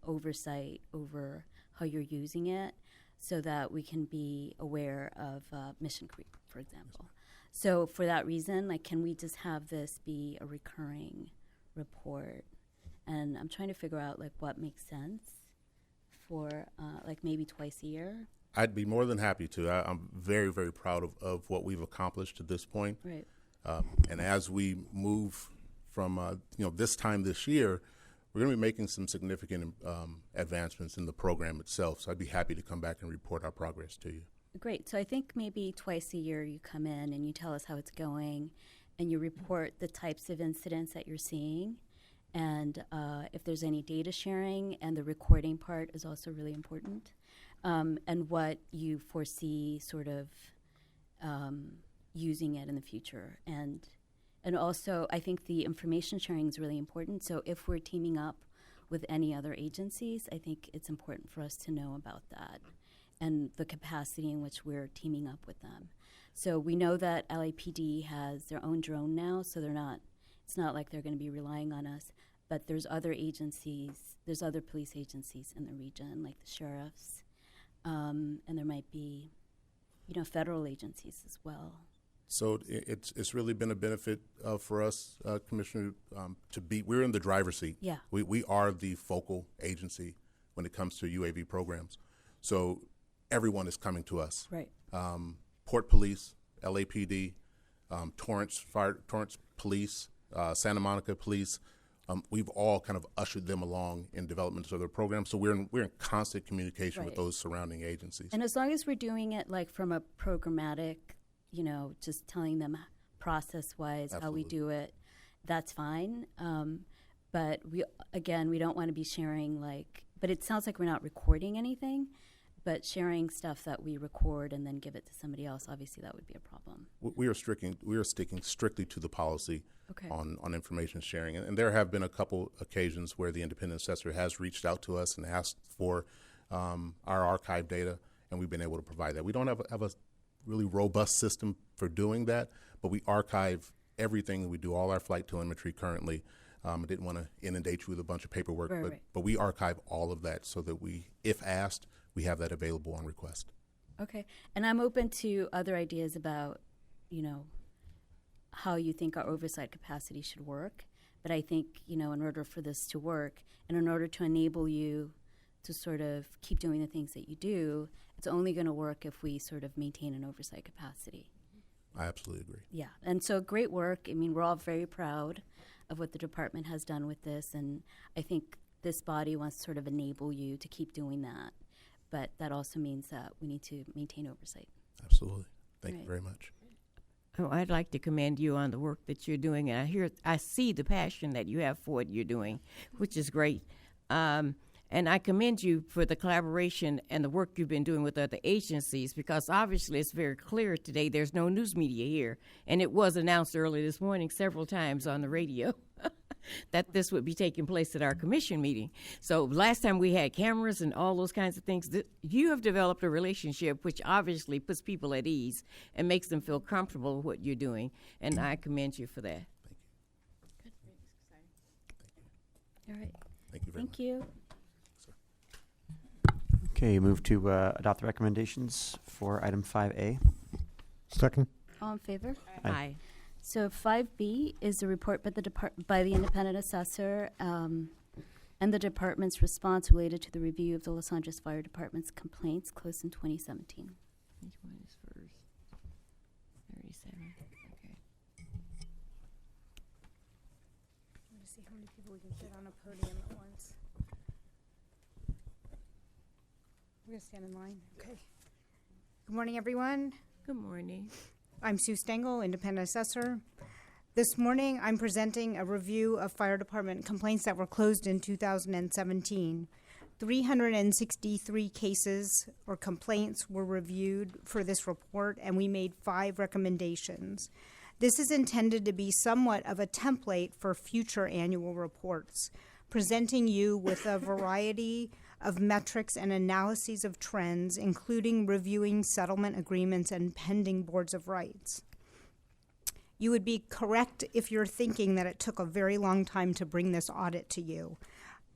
oversight over how you're using it, so that we can be aware of mission creep, for example. So for that reason, like, can we just have this be a recurring report? And I'm trying to figure out like what makes sense for like maybe twice a year. I'd be more than happy to. I'm very, very proud of what we've accomplished to this point. Right. And as we move from this time this year, we're going to be making some significant advancements in the program itself. So I'd be happy to come back and report our progress to you. Great. So I think maybe twice a year you come in and you tell us how it's going, and you report the types of incidents that you're seeing, and if there's any data sharing, and the recording part is also really important, and what you foresee sort of using it in the future. And also, I think the information sharing is really important. So if we're teaming up with any other agencies, I think it's important for us to know about that and the capacity in which we're teaming up with them. So we know that LAPD has their own drone now, so it's not like they're going to be relying on us, but there's other agencies, there's other police agencies in the region, like the sheriffs, and there might be, federal agencies as well. So it's really been a benefit for us, Commissioner, we're in the driver's seat. Yeah. We are the focal agency when it comes to UAV programs. So everyone is coming to us. Right. Port Police, LAPD, Torrance Police, Santa Monica Police. We've all kind of ushered them along in development of their programs. So we're in constant communication with those surrounding agencies. And as long as we're doing it like from a programmatic, just telling them process-wise how we do it, that's fine. But we don't want to be sharing but it sounds like we're not recording anything, but sharing stuff that we record and then give it to somebody else, obviously that would be a problem. We are sticking strictly to the policy on information sharing. And there have been a couple occasions where the independent assessor has reached out to us and asked for our archive data, and we've been able to provide that. We don't have a really robust system for doing that, but we archive everything. We do all our flight telemetry currently. I didn't want to inundate you with a bunch of paperwork, Right. but we archive all of that so that we, if asked, we have that available on request. Okay. And I'm open to other ideas about, how you think our oversight capacity should work. But I think, in order for this to work and in order to enable you to sort of keep doing the things that you do, it's only going to work if we sort of maintain an oversight capacity. I absolutely agree. Yeah. And so great work. I mean, we're all very proud of what the department has done with this. And I think this body wants to sort of enable you to keep doing that. But that also means that we need to maintain oversight. Absolutely. Thank you Right. very much. Oh, I'd like to commend you on the work that you're doing, and I see the passion that you have for what you're doing, which is great. And I commend you for the collaboration and the work you've been doing with other agencies, because obviously it's very clear today there's no news media here, and it was announced early this morning several times on the radio that this would be taking place at our commission meeting. So last time we had cameras and all those kinds of things. You have developed a relationship which obviously puts people at ease and makes them feel comfortable with what you're doing, and I commend you for that. All right. Thank you very much. Thank you. Okay, move to adopt the recommendations for item 5A. Second. All in favor? Aye. So 5B is a report by the independent assessor and the department's response related to the review of the Los Angeles Fire Department's complaints closed in 2017. Which one is first? 37. Okay. Let me see how many people we can fit on a podium at once. We're gonna stand in line. Okay. Good morning, everyone. Good morning. I'm Sue Stengel, independent assessor. This morning, I'm presenting a review of fire department complaints that were closed in 2017. 363 cases or complaints were reviewed for this report, and we made 5 recommendations. This is intended to be somewhat of a template for future annual reports, presenting you with a variety of metrics and analyses of trends, including reviewing settlement agreements and pending boards of rights. You would be correct if you're thinking that it took a very long time to bring this audit to you.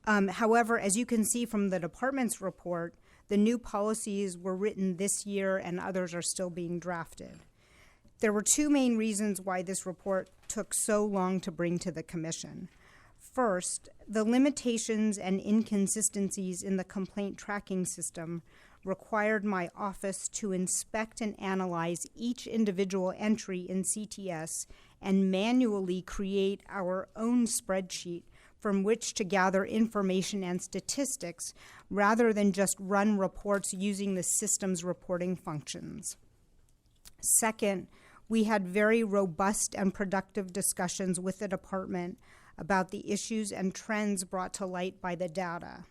However, as you can see from the department's report, the new policies were written this year and others are still being drafted. There were 2 main reasons why this report took so long to bring to the commission. First, the limitations and inconsistencies in the complaint tracking system required my office to inspect and analyze each individual entry in CTS and manually create our own spreadsheet from which to gather information and statistics rather than just run reports using the system's reporting functions. Second, we had very robust and productive discussions with the department about the issues and trends brought to light by the data.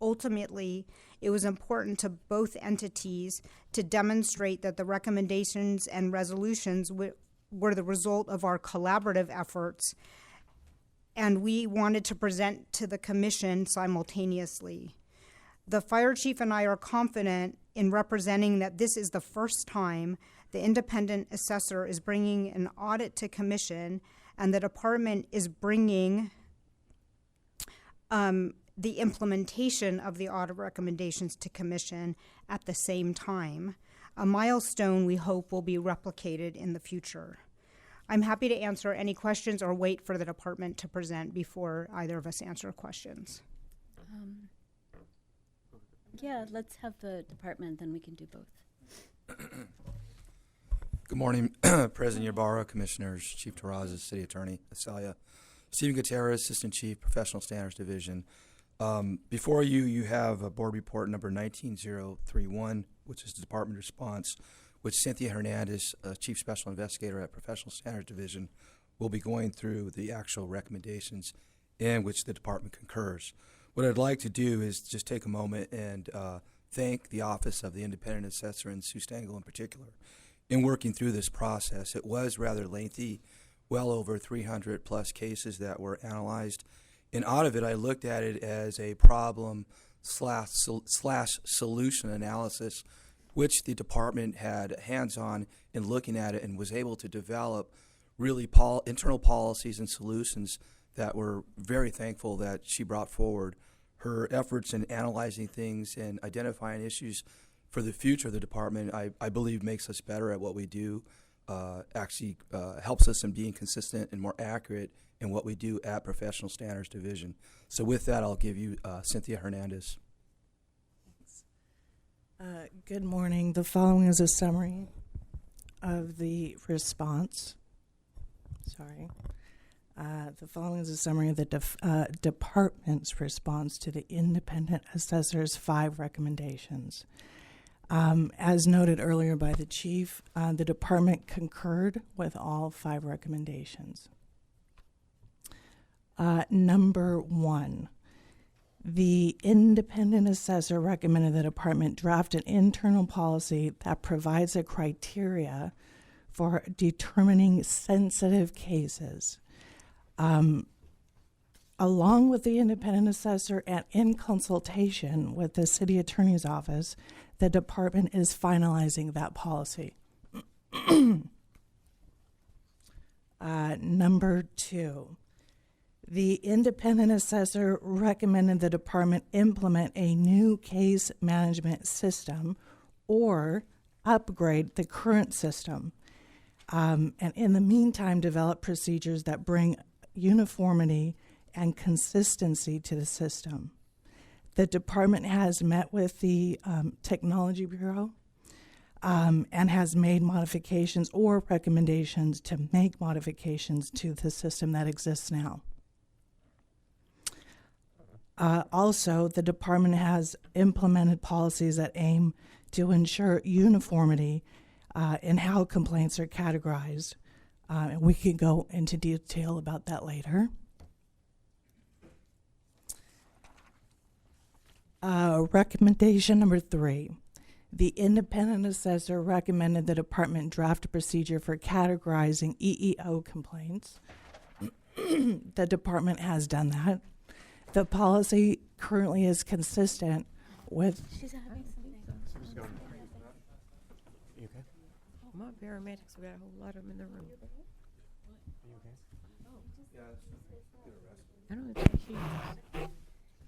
Ultimately, it was important to both entities to demonstrate that the recommendations and resolutions were the result of our collaborative efforts, and we wanted to present to the commission simultaneously. The fire chief and I are confident in representing that this is the first time the independent assessor is bringing an audit to commission, and the department is bringing the implementation of the audit recommendations to commission at the same time, a milestone we hope will be replicated in the future. I'm happy to answer any questions or wait for the department to present before either of us answer questions. Yeah, let's have the department, then we can do both. Good morning, President Ybarra, Commissioners, Chief Terrazas, City Attorney Acelia, Stephen Gutierrez, Assistant Chief, Professional Standards Division. Before you, you have a board report number 19031, which is the department response, which Cynthia Hernandez, Chief Special Investigator at Professional Standards Division, will be going through the actual recommendations in which the department concurs. What I'd like to do is just take a moment and thank the Office of the Independent Assessor and Sue Stengel in particular in working through this process. It was rather lengthy, well over 300 plus cases that were analyzed. And out of it, I looked at it as a problem slash solution analysis, which the department had hands-on in looking at it and was able to develop really internal policies and solutions that we're very thankful that she brought forward. Her efforts in analyzing things and identifying issues for the future of the department, I believe, makes us better at what we do, actually helps us in being consistent and more accurate in what we do at Professional Standards Division. So with that, I'll give you Cynthia Hernandez. Good morning. The following is a summary of the response. The following is a summary of the department's response to the independent assessor's 5 recommendations. As noted earlier by the chief, the department concurred with all 5 recommendations. Number 1, the independent assessor recommended the department draft an internal policy that provides a criteria for determining sensitive cases. Along with the independent assessor and in consultation with the city attorney's office, the department is finalizing that policy. Number 2, the independent assessor recommended the department implement a new case management system or upgrade the current system. And in the meantime, develop procedures that bring uniformity and consistency to the system. The department has met with the Technology Bureau and has made modifications or recommendations to make modifications to the system that exists now. Also, the department has implemented policies that aim to ensure uniformity in how complaints are categorized. And we can go into detail about that later. Recommendation number 3. The independent assessor recommended the department draft a procedure for categorizing EEO complaints. The department has done that. The policy currently is consistent with... My paramedics, we got a whole lot of them in the room. I don't think she is.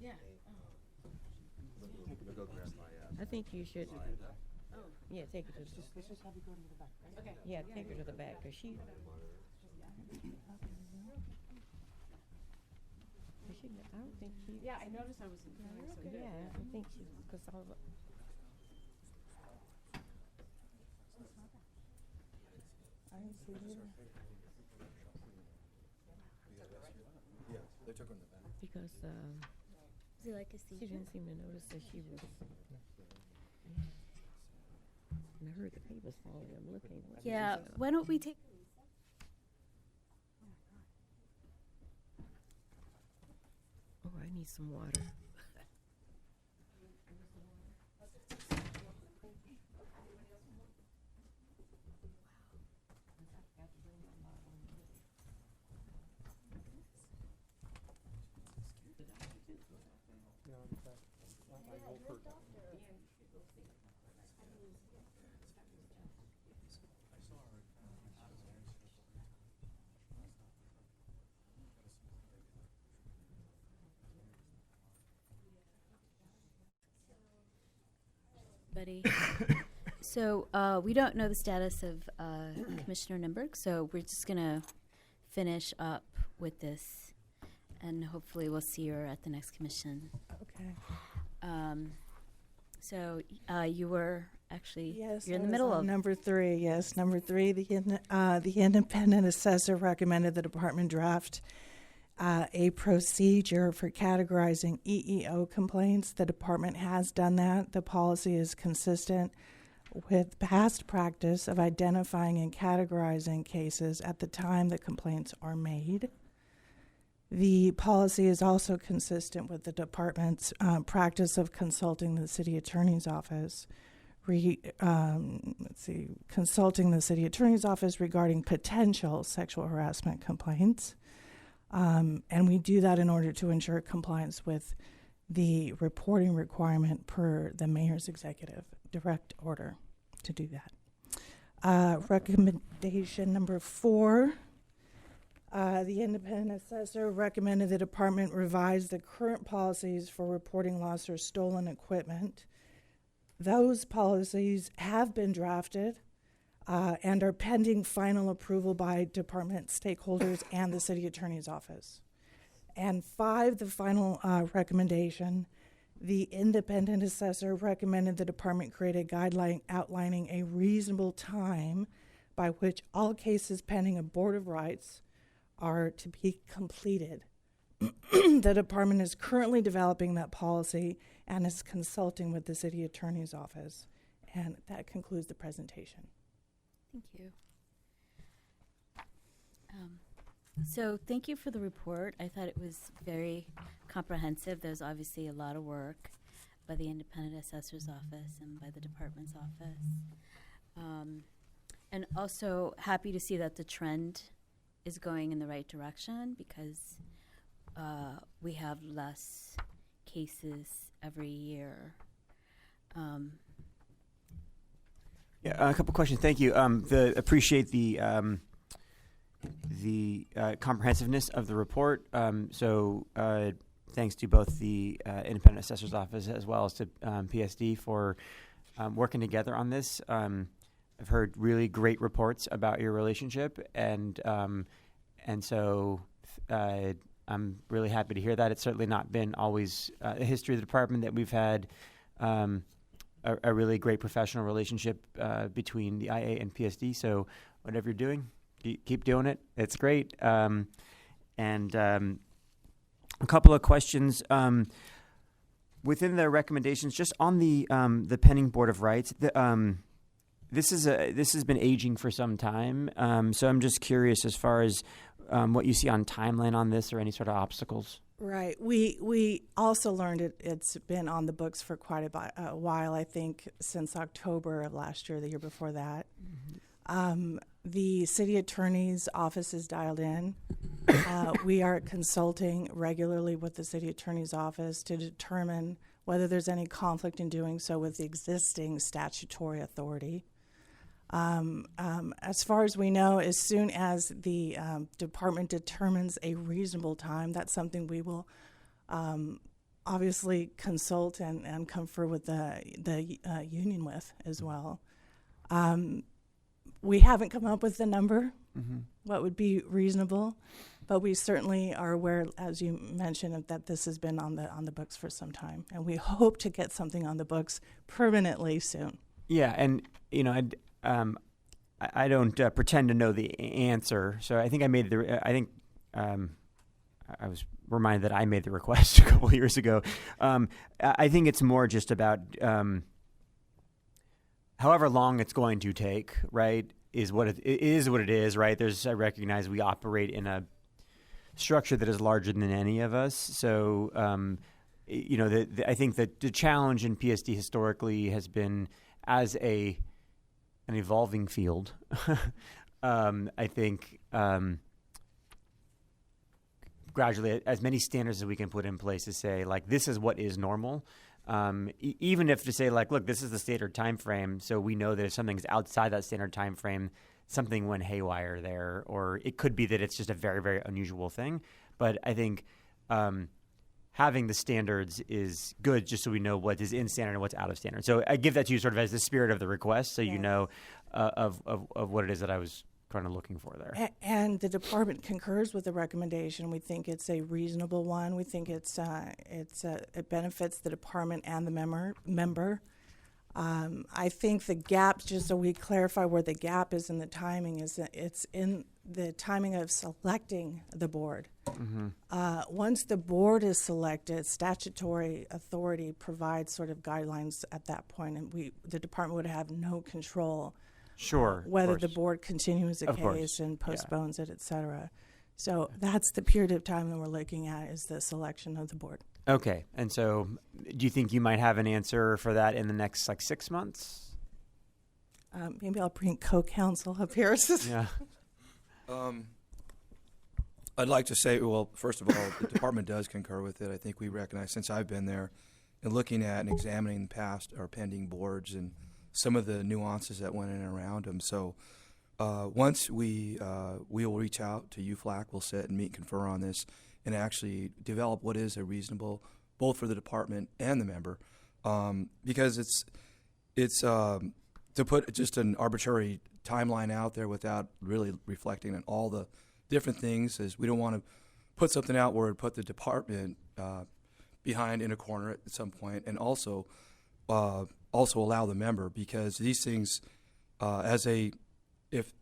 Yeah. I think you should. Yeah, take her to the back. Let's just have you go to the back. Okay. Yeah, take her to the back because she. I don't think she. Yeah, I noticed I was in there. So yeah, I think she because all of. I didn't see it either. Yeah, they took her in the back. Because Is it like a she didn't seem to notice that she was. And I heard the papers falling. I'm looking. Yeah, why don't we take... Oh, I need some water. So we don't know the status of Commissioner Nimberg, so we're just going to finish up with this, and hopefully we'll see her at the next commission. Okay. So you were actually, Yes, you're in I the was middle on of... number 3. Yes, number 3. The independent assessor recommended the department draft a procedure for categorizing EEO complaints. The department has done that. The policy is consistent with past practice of identifying and categorizing cases at the time the complaints are made. The policy is also consistent with the department's practice of consulting the city attorney's office. Consulting the city attorney's office regarding potential sexual harassment complaints. And we do that in order to ensure compliance with the reporting requirement per the mayor's executive direct order to do that. Recommendation number 4 The independent assessor recommended the department revise the current policies for reporting lost or stolen equipment. Those policies have been drafted and are pending final approval by department stakeholders and the city attorney's office. And 5, the final recommendation, the independent assessor recommended the department create a guideline outlining a reasonable time by which all cases pending a Board of Rights are to be completed. The department is currently developing that policy and is consulting with the city attorney's office. And that concludes the presentation. Thank you. So thank you for the report. I thought it was very comprehensive. There's obviously a lot of work by the independent assessor's office and by the department's office. And also happy to see that the trend is going in the right direction because we have less cases every year. Yeah, a couple questions. Thank you. Appreciate the comprehensiveness of the report. Thanks to both the independent assessor's office as well as to PSD for working together on this. I've heard really great reports about your relationship, and so I'm really happy to hear that. It's certainly not been always a history of the department that we've had a really great professional relationship between the IA and PSD. So whatever you're doing, keep doing it. It's great. And a couple of questions within the recommendations, just on the pending Board of Rights. This has been aging for some time. So I'm just curious as far as what you see on timeline on this or any sort of obstacles. Right. We also learned it's been on the books for quite a while, I think, since October of last year, the year before that. Mm-hmm. The city attorney's office is dialed in. We are consulting regularly with the city attorney's office to determine whether there's any conflict in doing so with the existing statutory authority. As far as we know, as soon as the department determines a reasonable time, that's something we will obviously consult and confer with the union with as well. We haven't come up with the number, what would be reasonable, but we certainly are aware, as you mentioned, that this has been on the books for some time, and we hope to get something on the books permanently soon. Yeah, and I don't pretend to know the answer, so I think I was reminded that I made the request a couple of years ago. I think it's more just about however long it's going to take, right, is what it is, right? I recognize we operate in a structure that is larger than any of us. So, I think that the challenge in PSD historically has been as an evolving field. I think gradually, as many standards as we can put in place to say, like, this is what is normal. Even if to say, like, look, this is the standard time frame, so we know that if something's outside that standard time frame, something went haywire there, or it could be that it's just a very, very unusual thing. But I think having the standards is good, just so we know what is in standard and what's out of standard. So I give that to you sort of as the spirit of the request, so you know of what it is that I was kind of looking for there. And the department concurs with the recommendation. We think it's a reasonable one. We think it benefits the department and the member. I think the gap, just so we clarify where the gap is in the timing, is that it's in the timing of selecting the board. Mm-hmm. Once the board is selected, statutory authority provides sort of guidelines at that point, and the department would have no control. Sure. Whether the board continues the case and postpones it, et cetera. So that's the period of time that we're looking at, is the selection of the board. Okay. And so do you think you might have an answer for that in the next 6 months? Maybe I'll bring co-counsel up here. Yeah. I'd like to say, well, first of all, the department does concur with it. I think we recognize, since I've been there, and looking at and examining past or pending boards and some of the nuances that went in and around them. So Once we will reach out to UFLAC, we'll sit and meet and confer on this and actually develop what is a reasonable, both for the department and the member, because it's to put just an arbitrary timeline out there without really reflecting on all the different things is we don't want to put something out where it put the department behind in a corner at some point, and also allow the member, because these things if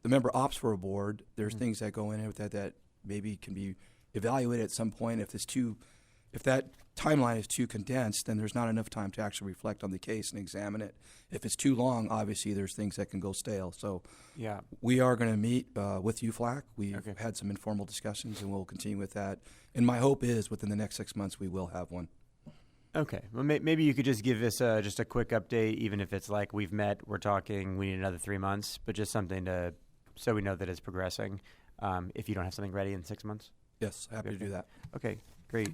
the member opts for a board, there's things that go in it that maybe can be evaluated at some point. If that timeline is too condensed, then there's not enough time to actually reflect on the case and examine it. If it's too long, obviously there's things that can go stale. So yeah, we are going to meet with UFLAC. We've had some informal discussions, and we'll continue with that. And my hope is within the next 6 months we will have one. Okay. Well, maybe you could just give us just a quick update, even if it's like we've met, we're talking, we need another 3 months, but just something so we know that it's progressing. If you don't have something ready in 6 months. Yes, happy to do that. Okay, great.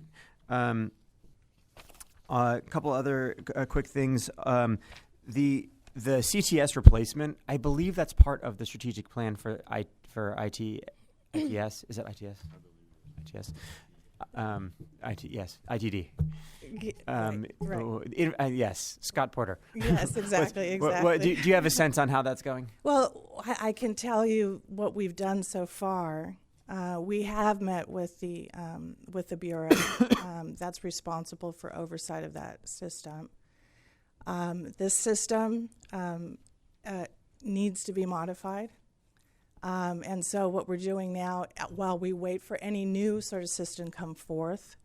A couple other quick things. The CTS replacement, I believe that's part of the strategic plan for ITS. Is that ITS? ITS. Yes, ITD. Right. Yes, Scott Porter. Yes, exactly. Do you have a sense on how that's going? Well, I can tell you what we've done so far. We have met with the Bureau that's responsible for oversight of that system. This system needs to be modified. And so what we're doing now, while we wait for any new sort of system come forth,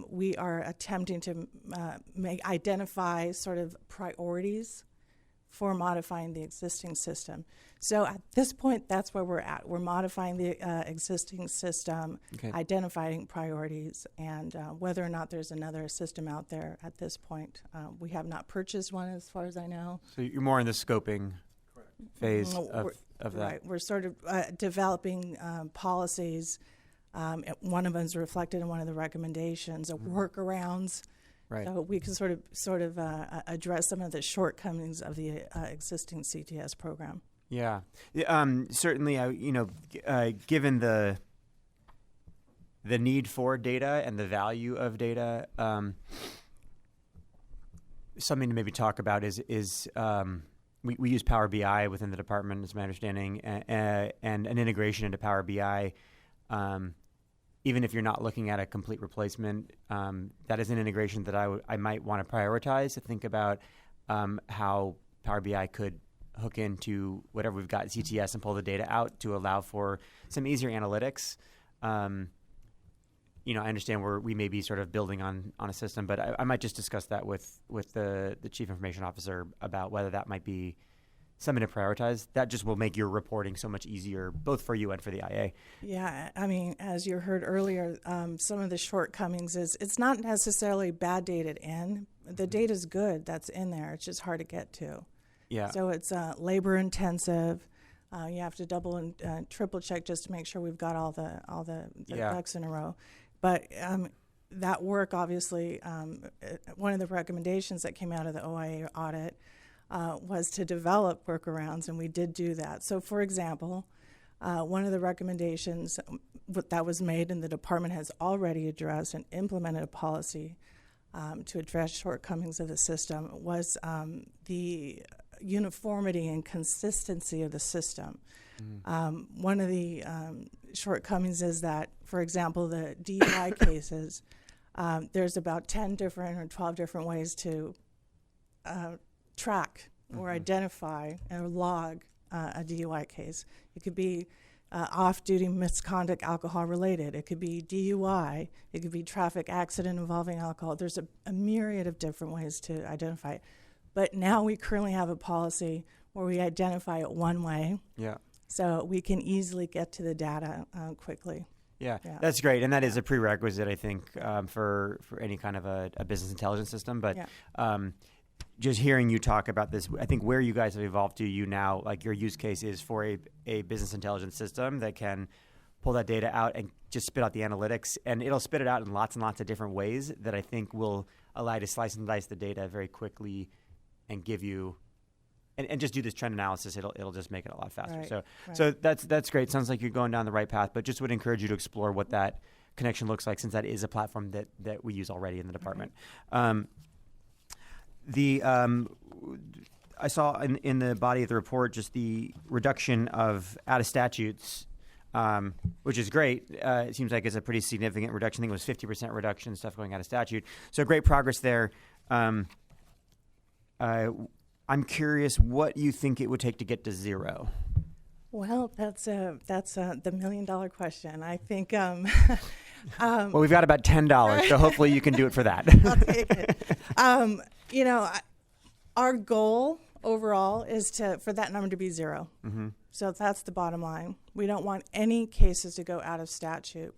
we are attempting to identify sort of priorities for modifying the existing system. So at this point, that's where we're at. We're modifying the existing system, identifying priorities, and whether or not there's another system out there at this point. We have not purchased one, as far as I know. So you're more in the scoping phase of that. Right. We're sort of developing policies. One of them is reflected in one of the recommendations, workarounds. Right. So we can sort of address some of the shortcomings of the existing CTS program. Yeah. Certainly, given the need for data and the value of data, something to maybe talk about is we use Power BI within the department, is my understanding, and an integration into Power BI. Even if you're not looking at a complete replacement, that is an integration that I might want to prioritize to think about how Power BI could hook into whatever we've got CTS and pull the data out to allow for some easier analytics. I understand we may be sort of building on a system, but I might just discuss that with the Chief Information Officer about whether that might be something to prioritize. That just will make your reporting so much easier, both for you and for the IA. Yeah, I mean, as you heard earlier, some of the shortcomings is it's not necessarily bad data in. The data's good that's in there. It's just hard to get to. Yeah. So it's labor intensive. You have to double and triple check just to make sure we've got all the ducks in a row. But that work, obviously, one of the recommendations that came out of the OIA audit was to develop workarounds, and we did do that. So, for example, one of the recommendations that was made, and the department has already addressed and implemented a policy to address shortcomings of the system, was the uniformity and consistency of the system. One of the shortcomings is that, for example, the DUI cases, there's about 10 different or 12 different ways to track or identify or log a DUI case. It could be off-duty misconduct, alcohol-related. It could be DUI. It could be traffic accident involving alcohol. There's a myriad of different ways to identify it. But now we currently have a policy where we identify it one way. Yeah. So we can easily get to the data quickly. Yeah, that's great, and that is a prerequisite, I think, for any kind of a business intelligence system. But just hearing you talk about this, I think where you guys have evolved to, you now, like your use case is for a business intelligence system that can pull that data out and just spit out the analytics, and it'll spit it out in lots and lots of different ways that I think will allow you to slice and dice the data very quickly and give you and just do this trend analysis. It'll just make it a lot faster. Right, So right. so that's great. Sounds like you're going down the right path. But just would encourage you to explore what that connection looks like, since that is a platform that we use already in the department. I saw in the body of the report just the reduction of out of statutes, which is great. It seems like it's a pretty significant reduction. I think it was 50% reduction stuff going out of statute. So great progress there. I'm curious what you think it would take to get to zero. Well, that's the $1 million question. I think. Well, we've got about $10, so hopefully you can do it for that. I'll take it. Our goal overall is for that number to be zero. Mm-hmm. So that's the bottom line. We don't want any cases to go out of statute.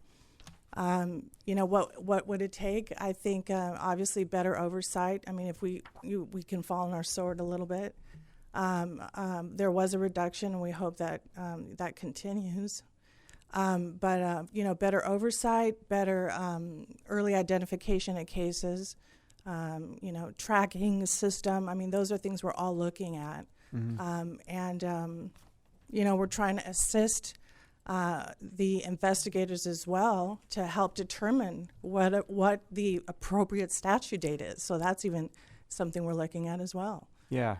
What would it take? I think obviously better oversight. I mean, if we can fall on our sword a little bit. There was a reduction, and we hope that that continues. But better oversight, better early identification of cases, tracking system. I mean, those are things we're all looking at. Mm-hmm. We're trying to assist the investigators as well to help determine what the appropriate statute date is. So that's even something we're looking at as well. Yeah.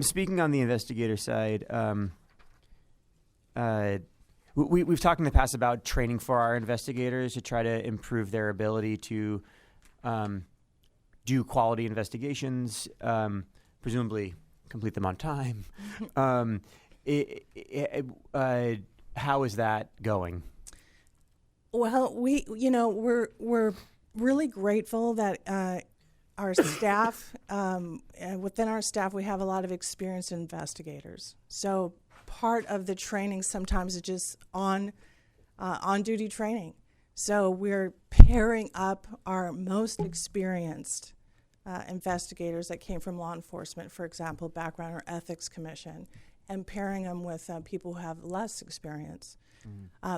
Speaking on the investigator side, we've talked in the past about training for our investigators to try to improve their ability to do quality investigations, presumably complete them on time. How is that going? Well, we're really grateful that our staff, within our staff, we have a lot of experienced investigators. So part of the training sometimes is just on-duty training. So we're pairing up our most experienced investigators that came from law enforcement, for example, background or ethics commission, and pairing them with people who have less experience.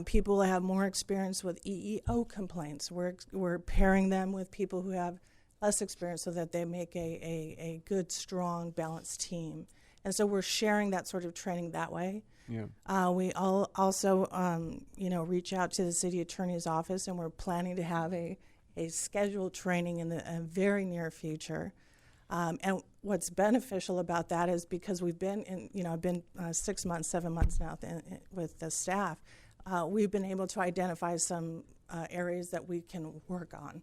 People who have more experience with EEO complaints. We're pairing them with people who have less experience so that they make a good, strong, balanced team. And so we're sharing that sort of training that way. Yeah. We also reach out to the city attorney's office, and we're planning to have a scheduled training in the very near future. And what's beneficial about that is because we've been I've been 6 months, 7 months now with the staff, we've been able to identify some areas that we can work on.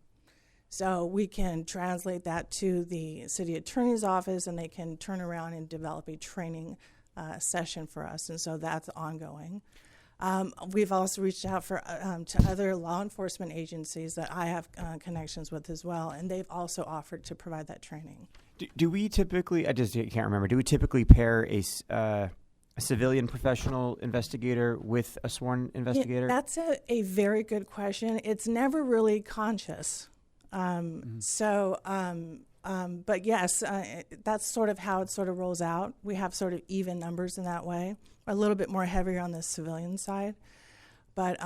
So we can translate that to the city attorney's office, and they can turn around and develop a training session for us. And so that's ongoing. We've also reached out to other law enforcement agencies that I have connections with as well, and they've also offered to provide that training. Do we typically, I just can't remember, do we typically pair a civilian professional investigator with a sworn investigator? Yeah, that's a very good question. It's never really conscious. But yes, that's sort of how it sort of rolls out. We have sort of even numbers in that way, a little bit more heavier on the civilian side. But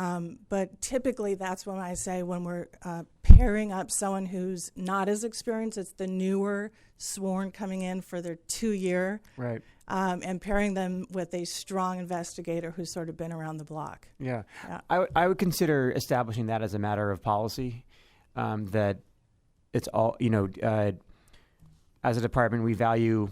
typically that's when I say when we're pairing up someone who's not as experienced, it's the newer sworn coming in for their 2-year, right? And pairing them with a strong investigator who's sort of been around the block. Yeah. I would consider establishing that as a matter of policy, that it's all, as a department, we value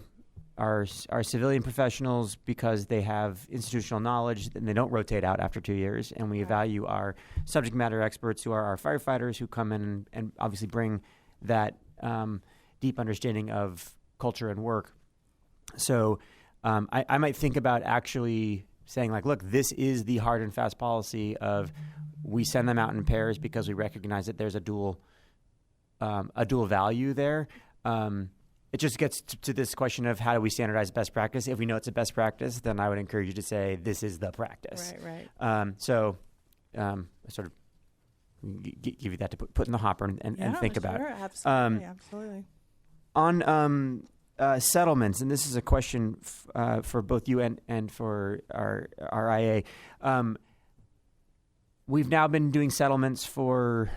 our civilian professionals because they have institutional knowledge and they don't rotate out after 2 years. And we value our subject matter experts who are our firefighters who come in and obviously bring that deep understanding of culture and work. So I might think about actually saying, like, look, this is the hard and fast policy of we send them out in pairs because we recognize that there's a dual value there. It just gets to this question of how do we standardize best practice. If we know it's a best practice, then I would encourage you to say this is the practice. Right. I sort of give you that to put in the hopper and think about. Sure, absolutely. On settlements, and this is a question for both you and for our IA. We've now been doing settlements for,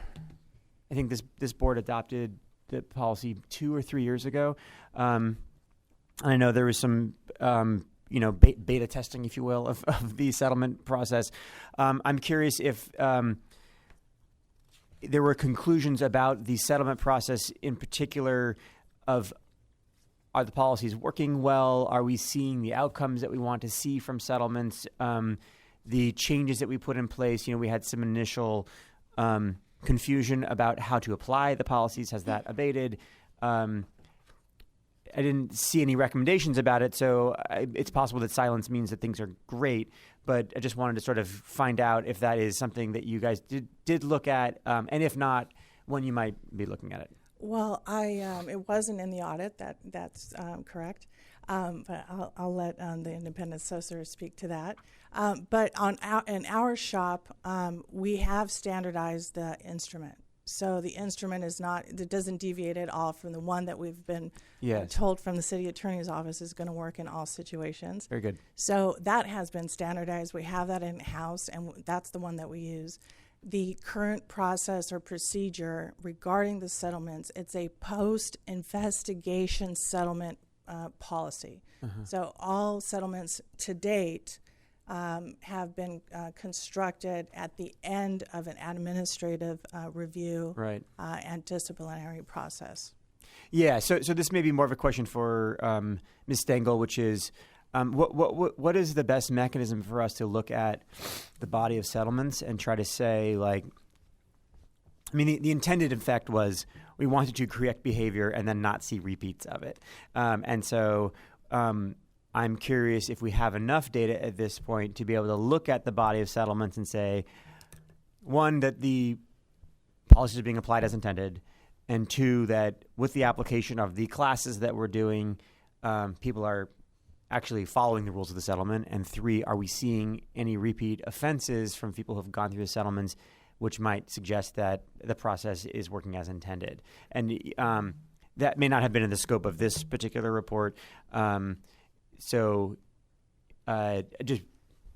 I think this board adopted the policy 2 or 3 years ago. I know there was some, beta testing, if you will, of the settlement process. I'm curious if there were conclusions about the settlement process in particular of, are the policies working well? Are we seeing the outcomes that we want to see from settlements? The changes that we put in place, we had some initial confusion about how to apply the policies. Has that abated? I didn't see any recommendations about it, so it's possible that silence means that things are great, but I just wanted to sort of find out if that is something that you guys did look at, and if not, when you might be looking at it. Well, it wasn't in the audit. That's correct, but I'll let the independent assessor speak to that. But in our shop, we have standardized the instrument. So the instrument it doesn't deviate at all from the one that we've been told from the city attorney's office is going to work in all situations. Very good. So that has been standardized. We have that in-house, and that's the one that we use. The current process or procedure regarding the settlements, it's a post-investigation settlement policy. So all settlements to date have been constructed at the end of an administrative review and disciplinary process. Yeah, so this may be more of a question for Ms. Stengel, which is what is the best mechanism for us to look at the body of settlements and try to say, the intended effect was we wanted to correct behavior and then not see repeats of it. And so I'm curious if we have enough data at this point to be able to look at the body of settlements and say, one, that the policies are being applied as intended, and two, that with the application of the classes that we're doing, people are actually following the rules of the settlement, and three, are we seeing any repeat offenses from people who have gone through the settlements, which might suggest that the process is working as intended. And that may not have been in the scope of this particular report. So just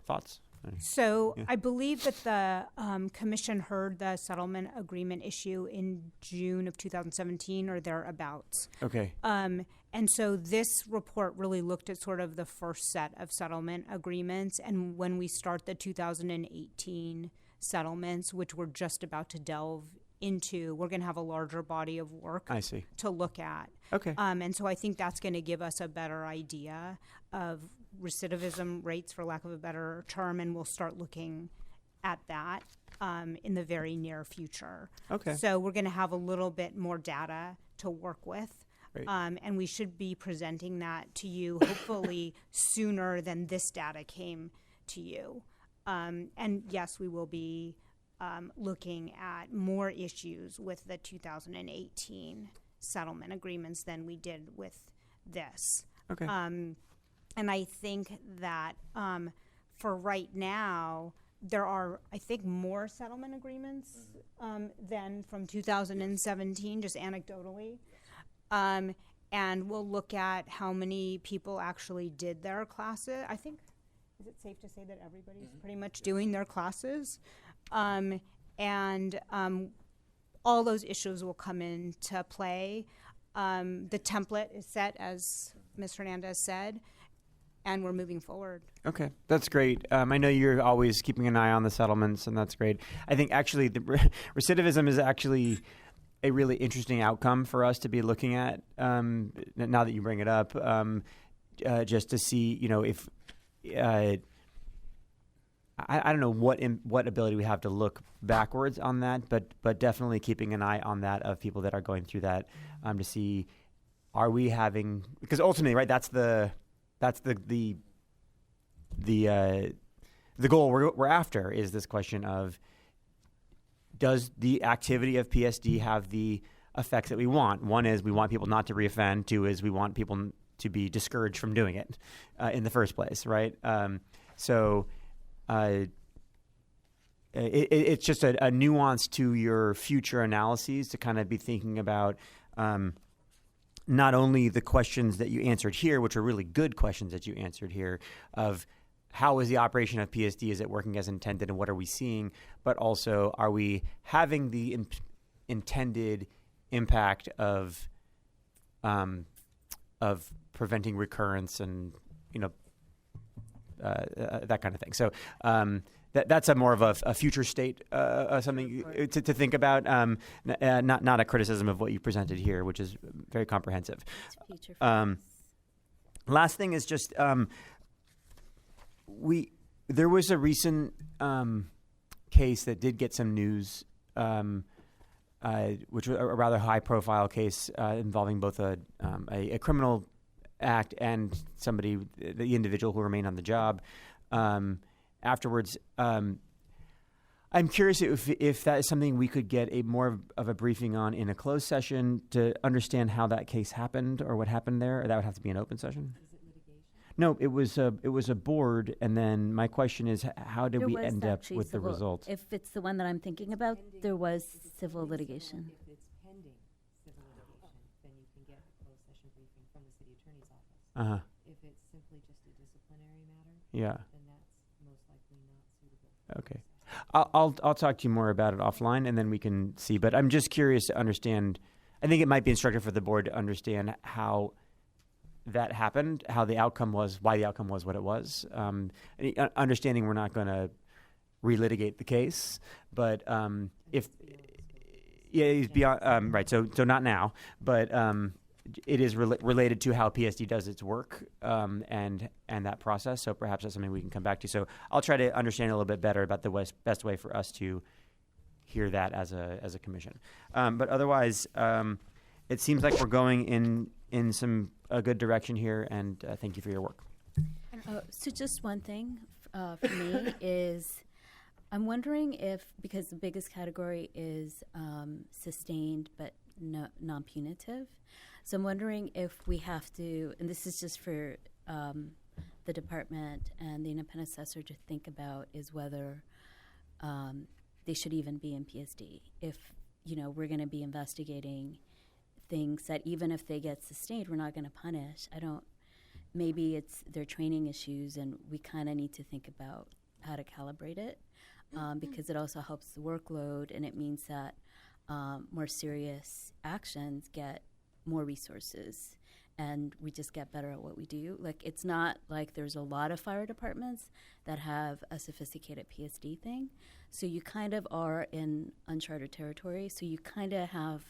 thoughts? So I believe that the commission heard the settlement agreement issue in June of 2017 or thereabouts. Okay. And so this report really looked at sort of the first set of settlement agreements. And when we start the 2018 settlements, which we're just about to delve into, we're going to have a larger body of work to look at. Okay. And so I think that's going to give us a better idea of recidivism rates, for lack of a better term, and we'll start looking at that in the very near future. Okay. So we're going to have a little bit more data to work with. Great. And we should be presenting that to you hopefully sooner than this data came to you. And yes, we will be looking at more issues with the 2018 settlement agreements than we did with this. Okay. And I think that for right now, there are, I think, more settlement agreements than from 2017, just anecdotally. And we'll look at how many people actually did their classes. I think, is it safe to say that everybody's pretty much doing their classes? And all those issues will come into play. The template is set, as Ms. Hernandez said, and we're moving forward. Okay, that's great. I know you're always keeping an eye on the settlements, and that's great. I think actually the recidivism is actually a really interesting outcome for us to be looking at. Now that you bring it up, just to see, if I don't know what ability we have to look backwards on that, but definitely keeping an eye on that of people that are going through that to see, are we having, because ultimately, right, that's the goal we're after, is this question of, does the activity of PSD have the effects that we want? One is we want people not to reoffend. Two is we want people to be discouraged from doing it in the first place, right? It's just a nuance to your future analyses to kind of be thinking about not only the questions that you answered here, which are really good questions that you answered here, of how is the operation of PSD, is it working as intended, and what are we seeing, but also, are we having the intended impact of preventing recurrence and that kind of thing. So that's a more of a future state, something to think about. Not a criticism of what you presented here, which is very comprehensive. Last thing is just there was a recent case that did get some news, which was a rather high-profile case involving both a criminal act and the individual who remained on the job. Afterwards, I'm curious if that is something we could get more of a briefing on in a closed session to understand how that case happened or what happened there. Or that would have to be an open session. Is it litigation? No, it was a board, and then my question is, how did we end up with the result? If it's the one that I'm thinking about, there was civil litigation. If it's pending civil litigation, then you can get a closed session briefing from the city attorney's office. If it's simply just a disciplinary matter, Yeah. then that's most likely not suitable. Okay. I'll talk to you more about it offline, and then we can see. But I'm just curious to understand. I think it might be instructive for the board to understand how that happened, how the outcome was, why the outcome was what it was. Understanding we're not going to relitigate the case, but he's beyond right. So not now, but it is related to how PSD does its work and that process. So perhaps that's something we can come back to. So I'll try to understand a little bit better about the best way for us to hear that as a commission. But otherwise, it seems like we're going in a good direction here, and thank you for your work. So just one thing for me is I'm wondering if, because the biggest category is sustained but non-punitive, so I'm wondering if we have to, and this is just for the department and the independent assessor to think about, is whether they should even be in PSD. If, we're going to be investigating things that even if they get sustained, we're not going to punish. Maybe it's their training issues, and we kind of need to think about how to calibrate it because it also helps the workload, and it means that more serious actions get more resources, and we just get better at what we do. Like, it's not like there's a lot of fire departments that have a sophisticated PSD thing, so you kind of are in uncharted territory, so you kind of have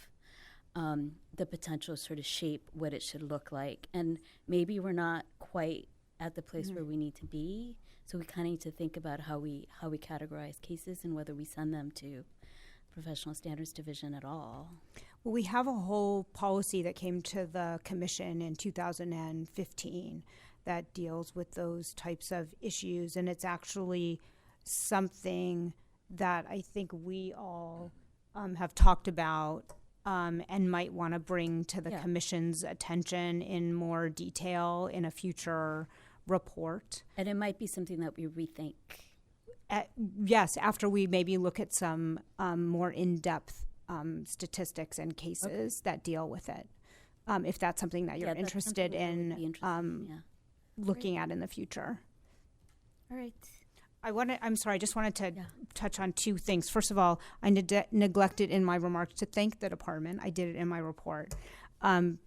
the potential to sort of shape what it should look like. And maybe we're not quite at the place where we need to be, so we kind of need to think about how we categorize cases and whether we send them to Professional Standards Division at all. Well, we have a whole policy that came to the commission in 2015 that deals with those types of issues, and it's actually something that I think we all have talked about and might want to bring to the commission's attention in more detail in a future report. And it might be something that we rethink. Yes, after we maybe look at some more in-depth statistics and cases that deal with it. If that's something that you're interested in looking at in the future. All right. I just wanted to touch on two things. First of all, I neglected in my remarks to thank the department. I did it in my report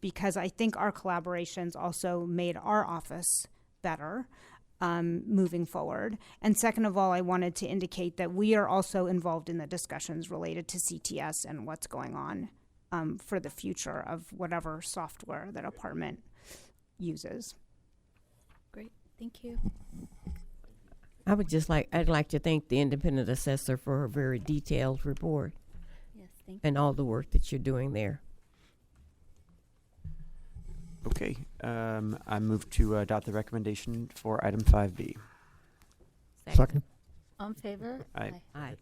because I think our collaborations also made our office better moving forward. And second of all, I wanted to indicate that we are also involved in the discussions related to CTS and what's going on for the future of whatever software the department uses. Great. Thank you. I'd like to thank the independent assessor for her very detailed report. Yes, thank you. And all the work that you're doing there. Okay, I move to adopt the recommendation for item 5B. Second. On favor? Aye. Aye.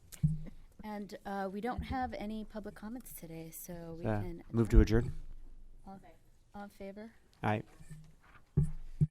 And we don't have any public comments today, so we can Move to adjourn. All in favor? Aye.